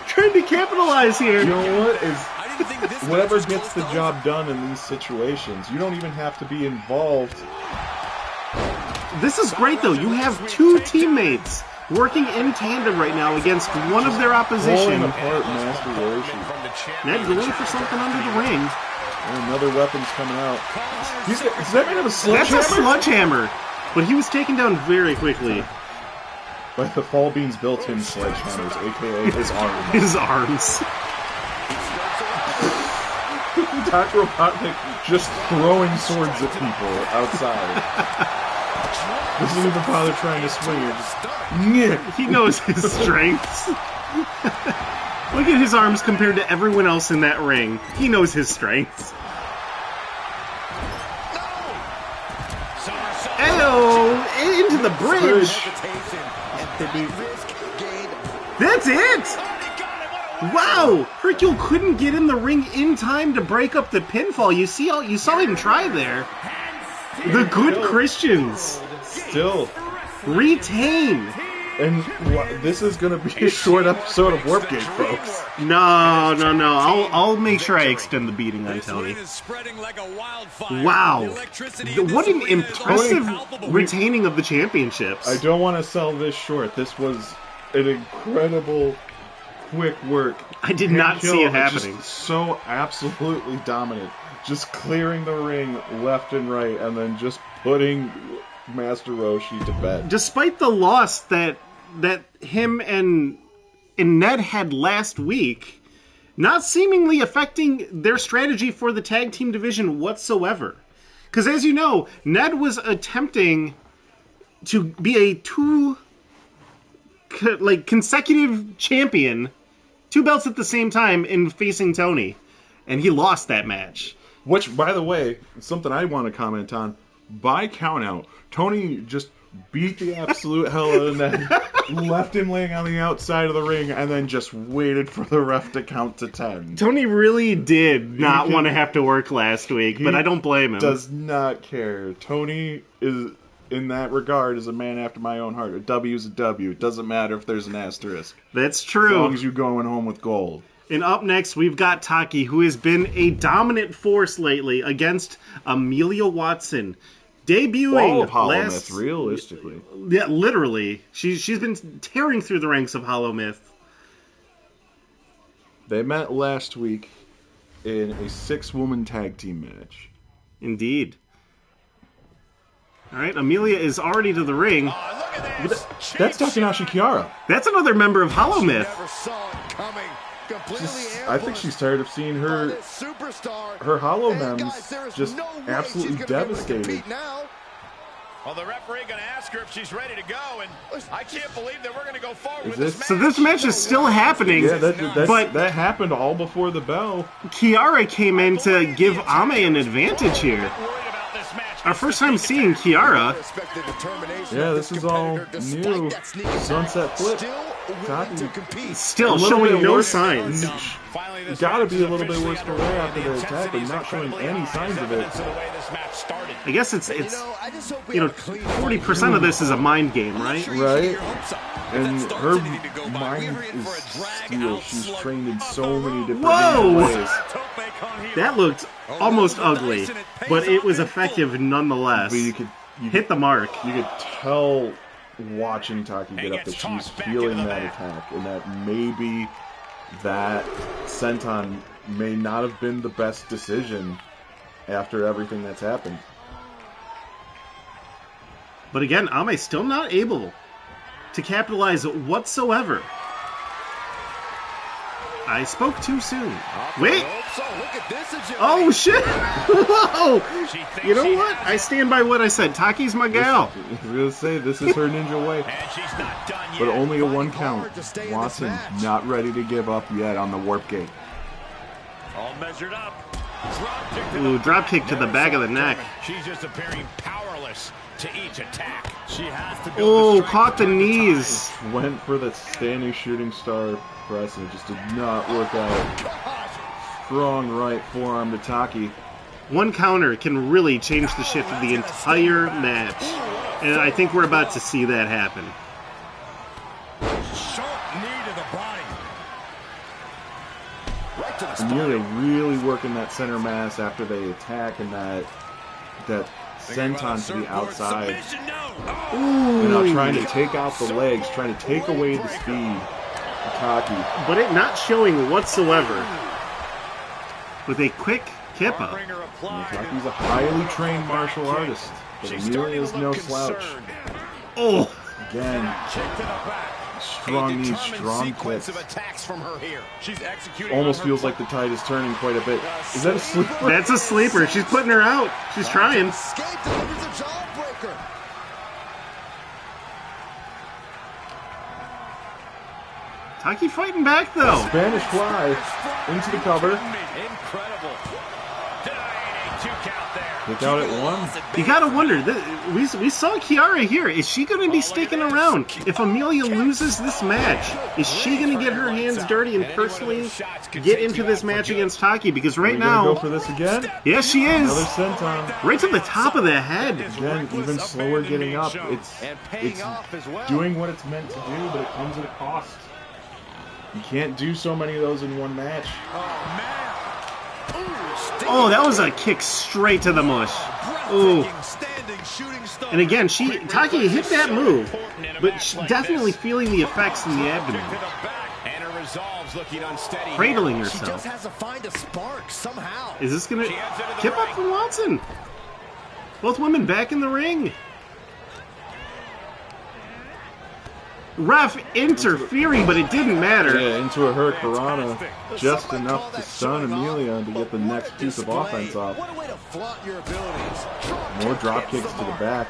trying to capitalize here. You know what is I didn't think this whatever match was gets the close to job done in these situations. You don't even have to be involved. This is great, though. You have two teammates working in tandem right now against one of their Pulling opposition. apart Master Roshi. from the Ned champion. going for something under the ring. And another weapon's coming out. Does that mean a That's sledgehammer? a sledgehammer. But he was taken down very quickly. By the Fall Beans built-in sledgehammers, aka his arm. His arms. Dr. Robotnik just throwing swords at people outside. Doesn't even bother trying to swing it. Just, He knows his strengths. Look at his arms compared to everyone else in that ring. He knows his strengths. Ayo! Into the bridge! That's it! Wow! Hercule couldn't get in the ring in time to break up the pinfall. You saw him try there. The Good Christians still. retain. And this is going to be a short episode of Warpgate, folks. No. I'll make sure I extend the beating on Tony. Wow. What an impressive retaining of the championships. I don't want to sell this short. This was an incredible quick work. I did not see it happening. Just so absolutely dominant. Just clearing the ring left and right and then just putting Master Roshi to bed. Despite the loss that him and Ned had last week, not seemingly affecting their strategy for the tag team division whatsoever. Because as you know, Ned was attempting to be a consecutive champion, 2 belts at the same time in facing Tony, and he lost that match. Which, by the way, is something I want to comment on. By countout, Tony just beat the absolute hell out of Ned, left him laying on the outside of the ring, and then just waited for the ref to count to 10. Tony really did not want to have to work last week, but I don't blame him. Does not care. Tony is, in that regard, is a man after my own heart. A W is a W. It doesn't matter if there's an asterisk. That's true. As long as you're going home with gold. And up next, we've got Taki, who has been a dominant force lately against Amelia Watson. Debuting all of Hollow Myth, realistically. Yeah, literally. She's been tearing through the ranks of Hollow Myth. They met last week in a 6-woman tag team match. Indeed. All right, Amelia is already to the ring. That's Takanashi Kiara. That's another member of Hollow Myth. I think she's tired of seeing her Hollow Mems just absolutely devastated. Well, the referee going to ask her if she's ready to go, and I can't believe that we're going to go forward with this match. So this match is still happening. Yeah, that happened all before the bell. Kiara came in to give Ame an advantage here. Our first time seeing Kiara. Yeah, this is all new. Sunset Flip. Still showing no signs. Gotta be a little bit worse for wear after the attack, but not showing any signs of it. I guess it's 40% of this is a mind game, right? Right. And her mind is steel. She's trained in so many different ways. That looked almost ugly, but it was effective nonetheless. But you could hit the mark. You could tell watching Taki get up that she's feeling that attack, and that maybe that senton may not have been the best decision after everything that's happened. But again, Ame still not able to capitalize whatsoever. I spoke too soon. Wait! Oh, shit! Whoa! You know what? I stand by what I said. Taki's my gal. I was going to say, this is her ninja way. But only a 1 count. Watson not ready to give up yet on the Warp Gate. All measured up. Ooh, drop kick to the back of the neck. She's just appearing powerless to each attack. She has to oh, caught the knees. Went for the standing shooting star press and it just did not work out. Strong right forearm to Taki. 1 counter can really change the shift of the entire match. And I think we're about to see that happen. Sharp knee to the body. Right to the Amelia really working that center mass after they attack and that senton to the outside. Ooh. You know, trying to take out the legs, trying to take away the speed of Taki. But it not showing whatsoever. With a quick kippa. Taki's a highly trained martial artist, but Amelia is no slouch. Oh! Again, strong knees, strong kicks. Almost feels like the tide is turning quite a bit. Is that a sleeper? That's a sleeper. She's putting her out. She's trying. Taki fighting back, though. Spanish fly into the cover. Incredible. Denying a 2 count there. Kick out at 1. You gotta wonder, we saw Kiara here. Is she gonna be sticking around? If Amelia loses this match, is she gonna get her hands dirty and personally get into this match against Taki? Because right now, Go for this again. yes, she is. Another senton. Right to the top of the head. Again, even slower getting up. It's And paying off as well. doing what it's meant to do, but it comes at a cost. You can't do so many of those in one match. Oh, that was a kick straight to the mush. Ooh. Standing shooting star. And again, Taki hit that move, but she's definitely feeling the effects in the abdomen. And her resolve's looking unsteady. Cradling She just herself. has to find a spark somehow. Is this gonna tip up from Watson? Both women back in the ring. Ref interfering, but it didn't matter. Yeah, into a Hurricanrana, just enough to stun Amelia to get the next piece of offense off. What a way to flaunt your abilities. More drop kicks to the back.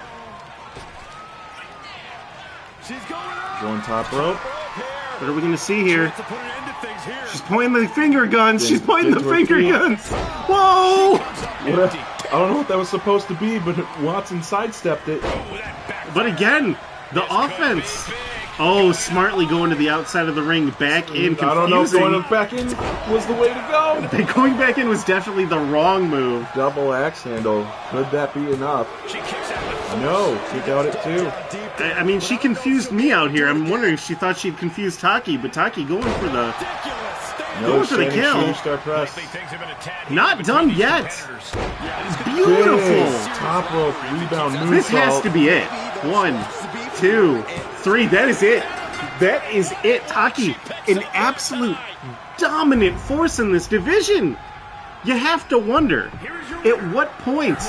She's going Going top rope. What are we gonna see here? to put an end to things here. She's pointing the finger guns. She's pointing the Into her finger feet. guns. Whoa! I don't know what that was supposed to be, but Watson sidestepped it. But again, the offense. Oh, smartly going to the outside of the ring, back in, confusing. I don't know if going back in was the way to go. Going back in was definitely the wrong move. Double axe handle. Could that be enough? No. Kick out at 2. I mean, she confused me out here. I'm wondering if she thought she'd confuse Taki, but Taki going for the... No Going for the standing kill. shooting star press. Not done yet. Big Beautiful. top rope rebound moonsault. This has to be it. 1, 2, 3. That is it. That is it. Taki, an absolute dominant force in this division. You have to wonder, at what point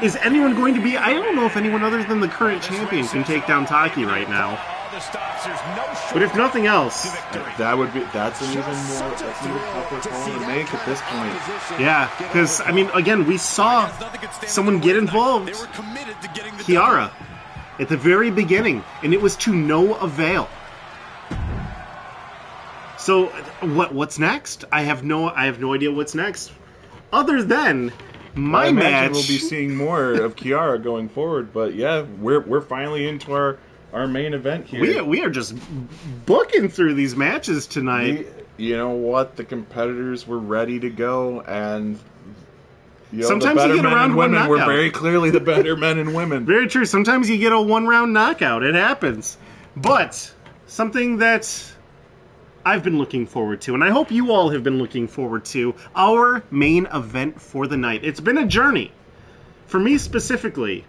is anyone going to be... I don't know if anyone other than the current champion can take down Taki right now. But if nothing else, that's an even tougher call to make at this point. yeah, because, I mean, again, we saw someone get involved, Kiara, at the very beginning, and it was to no avail. So, what's next? I have no idea what's next. Other than my I imagine match. we'll be seeing more of Kiara going forward, but yeah, we're finally into our main event here. We are just booking through these matches tonight. You know what? The competitors were ready to go, and Sometimes the better you get a men round and one women were knockout. very clearly the better men and women. Very true. Sometimes you get a one-round knockout. It happens. But something that I've been looking forward to, and I hope you all have been looking forward to, our main event for the night. It's been a journey. For me specifically,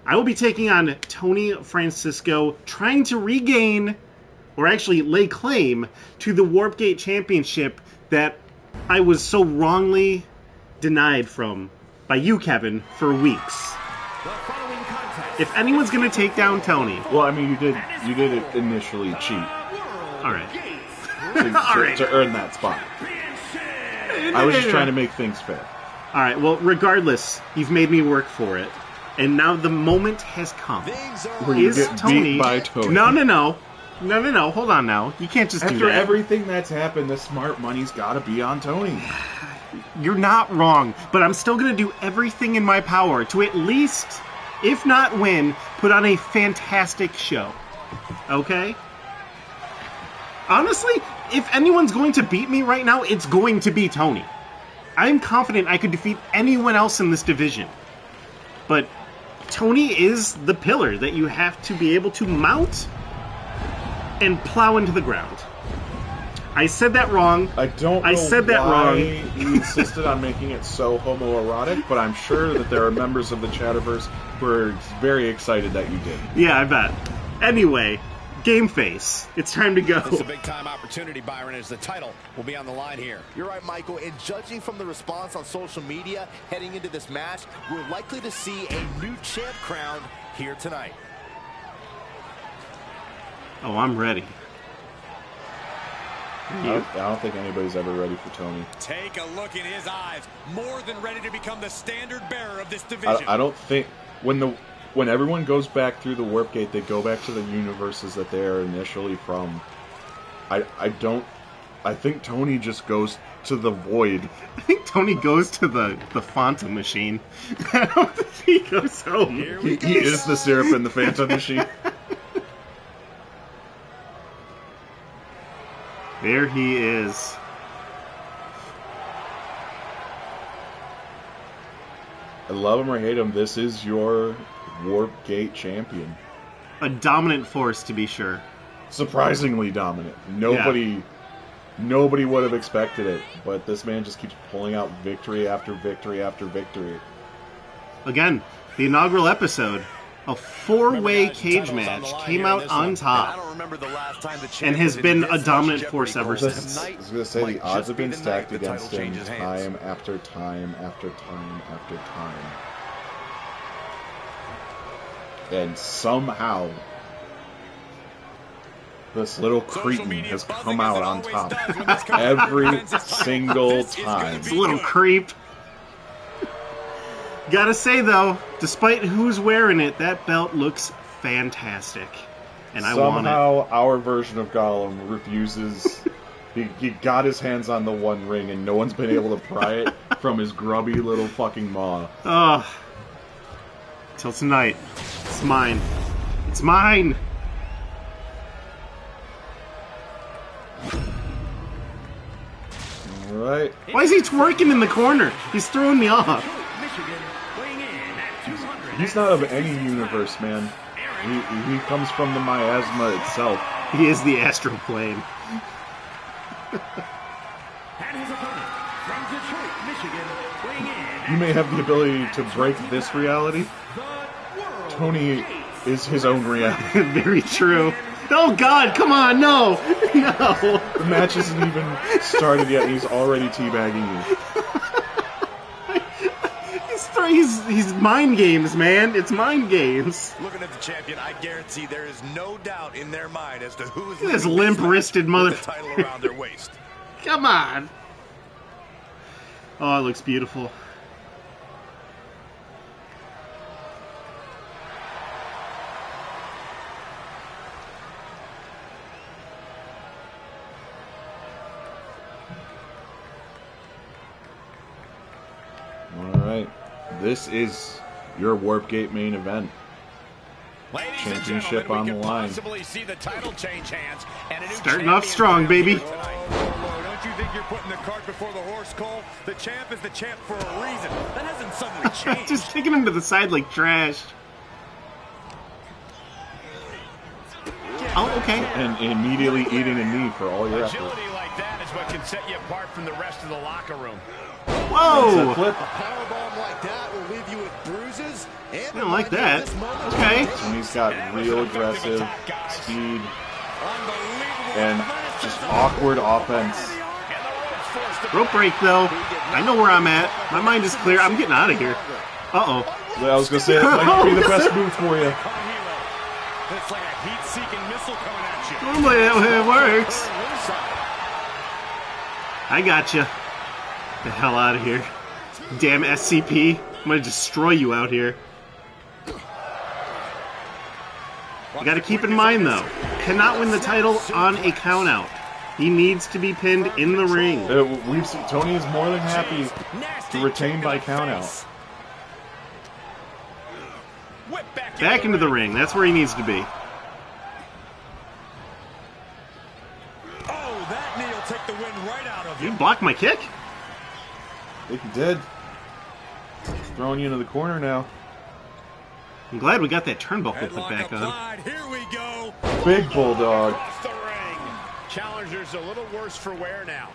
I will be taking on Tony Francisco, trying to regain, or actually lay claim, to the Warpgate Championship that I was so wrongly denied from by you, Kevin, for weeks. If anyone's going to take down Tony... Well, I mean, you did initially cheat All right. to earn that spot. I was just trying to make things fair. All right, well, regardless, you've made me work for it. And now the moment has come. Where you Is get Tony... beat by Tony. No, hold on now. You can't just do After that. everything that's happened, the smart money's got to be on Tony. You're not wrong, but I'm still going to do everything in my power to at least, if not win, put on a fantastic show. Okay? Honestly, if anyone's going to beat me right now, it's going to be Tony. I'm confident I could defeat anyone else in this division. But Tony is the pillar that you have to be able to mount and plow into the ground. I said that wrong. I don't know I said that why wrong. you insisted on making it so homoerotic, but I'm sure that there are members of the Chatterverse who are very excited that you did. Yeah, I bet. Anyway, game face. It's time to go. This is a big-time opportunity, Byron, as the title will be on the line here. You're right, Michael. And judging from the response on social media heading into this match, we're likely to see a new champ crowned here tonight. Oh, I'm ready. I don't think anybody's ever ready for Tony. Take a look in his eyes. More than ready to become the standard bearer of this division. I don't think when everyone goes back through the warp gate, they go back to the universes that they are initially from. I think Tony just goes to the void. I think Tony goes to the Fanta machine. I don't think he goes home. He is the syrup in the Fanta machine. There he is. I love him or hate him, this is your Warp Gate champion. A dominant force, to be sure. Surprisingly dominant. Nobody would have expected it, but this man just keeps pulling out victory after victory after victory. Again, the inaugural episode, a four-way cage match, came out on top and has been a dominant force ever since. I was going to say, the odds have been stacked against him time after time after time after time. And somehow, this little cretin has come out on top every single time. This little creep. Gotta say, though, despite who's wearing it, that belt looks fantastic. And I want it. Somehow, our version of Gollum refuses. He got his hands on the One Ring, and no one's been able to pry it from his grubby little fucking maw. Ugh. Till tonight. It's mine. It's mine! Alright. Why is he twerking in the corner? He's throwing me off. He's not of any universe, man. He comes from the miasma itself. He is the astral plane. You may have the ability to break this reality. Tony is his own reality. Very true. Oh God, come on, no! No! The match isn't even started yet, and he's already teabagging you. He's mind games, man. It's mind games. Looking at the champion, I guarantee there is no doubt in their mind as to who is this limp-wristed the title around their waist. Come on. Oh, it looks beautiful. Alright. This is your Warp Gate main event. Championship on the line. See the title change hands and a new starting off strong, baby. Don't you think you're putting the cart before the horse, Cole? The champ is the champ for a reason. That hasn't suddenly changed. Just taking him to the side like trash. Oh, okay. And immediately eating a knee for all your effort. Agility like that is what can set you apart from the rest of the locker room. Whoa! Flip. A powerbomb like that will leave you with bruises. And I don't like that. Okay. And he's got real aggressive speed and just awkward offense. Rope break, though. I know where I'm at. My mind is clear. I'm getting out of here. Uh-oh. I was going to say, that might be the best move for you. It's like a heat-seeking missile coming at you. Normally that way it works. I got you. The hell out of here. Damn SCP. I'm going to destroy you out here. You got to keep in mind, though, cannot win the title on a countout. He needs to be pinned in the ring. We've seen Tony is more than happy to retain by countout. Back into the ring. That's where he needs to be. Oh, that knee will take the wind right out of you. You blocked my kick? I think he did. Throwing you into the corner now. I'm glad we got that turnbuckle put back on. Applied. Here we go. Big Bulldog. Off the ring. Challenger's a little worse for wear now.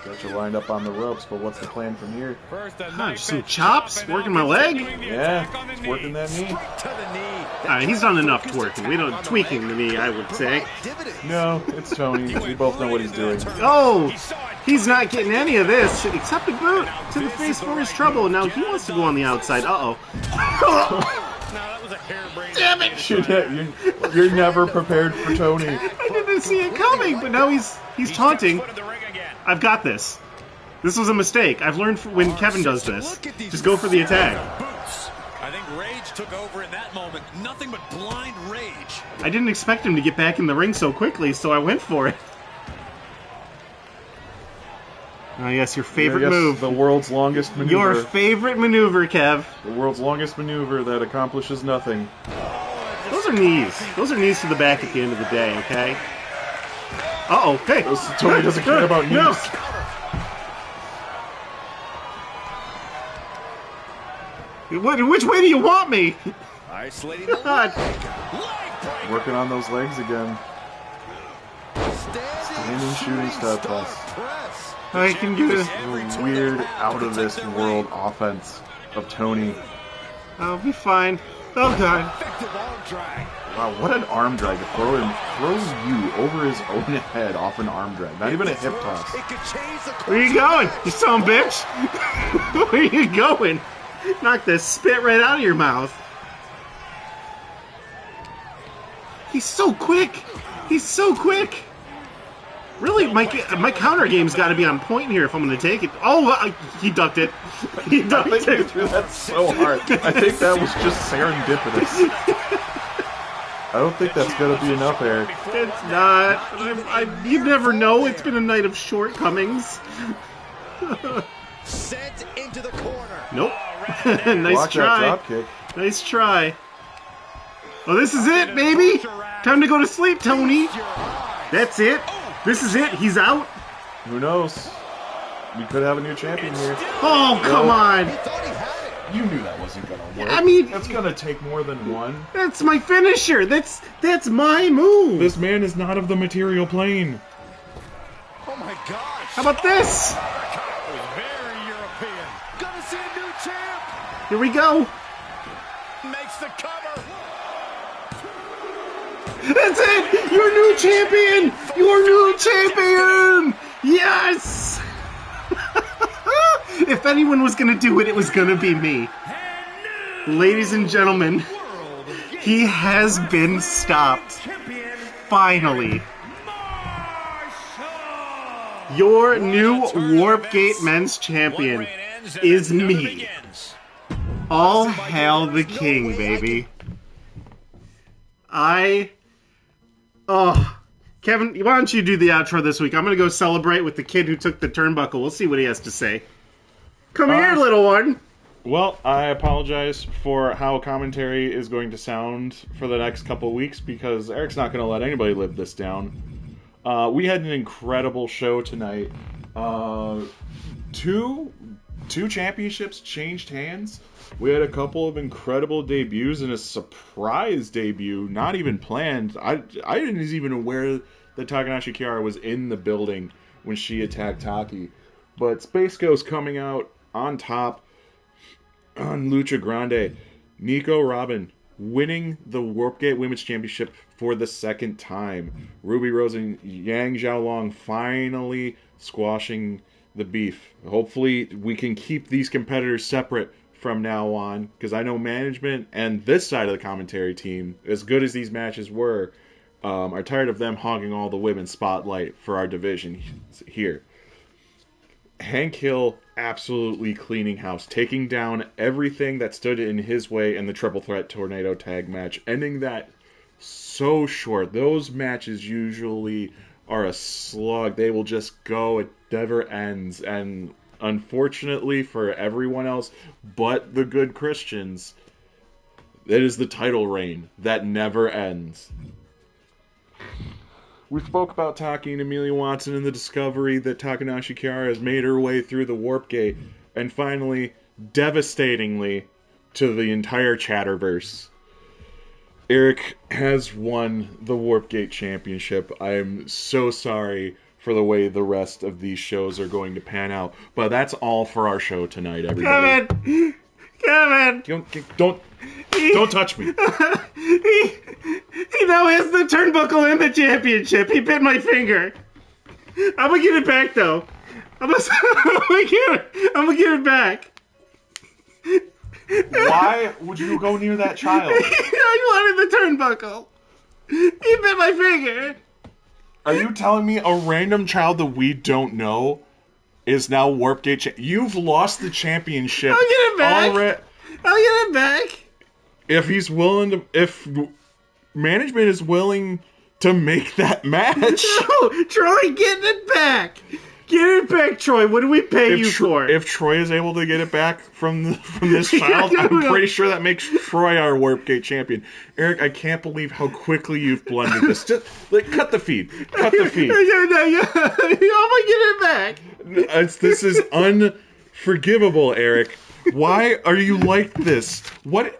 Got you lined up on the ropes, but what's the plan from here? First, a Huh, just some chops, working my leg. Yeah, it's working that knee. He's done enough twerking. We don't tweaking the knee, I would say. No, it's Tony. We both know what he's doing. Oh, he's not getting any of this except a boot to the face for his trouble. Now he wants to go on the outside. Uh-oh. Damn it! You're never prepared for Tony. I didn't see it coming, but now he's taunting. I've got this. This was a mistake. I've learned when Kevin does this. Just go for the attack. I think Rage match took over in that moment. Nothing but blind rage. I didn't expect him to get back in the ring so quickly, so I went for it. Oh, yes, your favorite move. The world's longest maneuver. Your favorite maneuver, Kev. The world's longest maneuver that accomplishes nothing. Those are knees. Those are knees to the back at the end of the day, okay? Uh-oh, hey. Tony doesn't care about knees. No. Which way do you want me? Isolating the God. leg. Working on those legs again. Standing shooting star press. I can do it. The weird, out-of-this-world offense of Tony. I'll be fine. Oh, God. Effective arm drag. Wow, what an arm drag to throw him. Throws you over his own head off an arm drag. Not even a hip toss. It could change the Where you going, you son of a bitch? Where you going? Knock the spit right out of your mouth. He's so quick. He's so quick. Really, my counter game's got to be on point here if I'm going to take it. Oh, he ducked it. He ducked I think you it. threw that so hard. I think that was just serendipitous. I don't think that's going to be enough, Eric. It's not. You never know. It's been a night of shortcomings. sent into the corner. Nope. Nice Watch try. that drop kick. Nice try. Well, this is it, baby. Time to go to sleep, Tony. That's it. This is it. He's out. Who knows? We could have a new champion here. Oh, come on. He thought he had it. You knew that wasn't going to work. I mean, That's going to take more than one. that's my finisher. That's my move. This man is not of the material plane. Oh my gosh. How about this? Very European. Gonna see a new champ. Here we go. Makes the cover. That's it. Your new champion. Your new champion. Yes. If anyone was going to do it, it was going to be me. Ladies and gentlemen, he has been stopped. Finally. Your new Warpgate Men's Champion is me. All hail the king, baby. Kevin, why don't you do the outro this week? I'm going to go celebrate with the kid who took the turnbuckle. We'll see what he has to say. Come here, little one. Well, I apologize for how commentary is going to sound for the next couple weeks because Eric's not going to let anybody live this down. We had an incredible show tonight. Two championships changed hands. We had a couple of incredible debuts and a surprise debut, not even planned. I didn't even aware that Takanashi Kiara was in the building when she attacked Taki. But Space Ghost coming out on top on Lucha Grande. Nico Robin winning the Warpgate Women's Championship for the second time. Ruby Rose and Yang Xiaolong finally squashing the beef. Hopefully we can keep these competitors separate from now on, because I know management and this side of the commentary team, as good as these matches were, are tired of them hogging all the women's spotlight for our division here. Hank Hill absolutely cleaning house, taking down everything that stood in his way in the Triple Threat Tornado Tag match, ending that so short. Those matches usually are a slug. They will just go, it never ends, and unfortunately for everyone else but the good Christians, it is the title reign that never ends. We spoke about Taki and Amelia Watson and the discovery that Takanashi Kiara has made her way through the Warp Gate, and finally, devastatingly, to the entire Chatterverse. Eric has won the Warp Gate Championship. I am so sorry for the way the rest of these shows are going to pan out. But that's all for our show tonight, everybody. Kevin! Don't touch me. He now has the turnbuckle and the championship. He bit my finger. I'm gonna get it back, though. I'm gonna get it back. Why would you go near that child? I wanted the turnbuckle. He bit my finger. Are you telling me a random child that we don't know is now Warpgate You've lost the championship. I'll get it back. I'll get it back. if he's willing to, if management is willing to make that match. No, Troy, get it back. Get it back, Troy. What do we pay you for? If Troy is able to get it back from this child, I'm pretty sure that makes Troy our Warpgate champion. Eric, I can't believe how quickly you've blended this. Just cut the feed. Cut the feed. How am I getting it back? This is unforgivable, Eric. Why are you like this? What?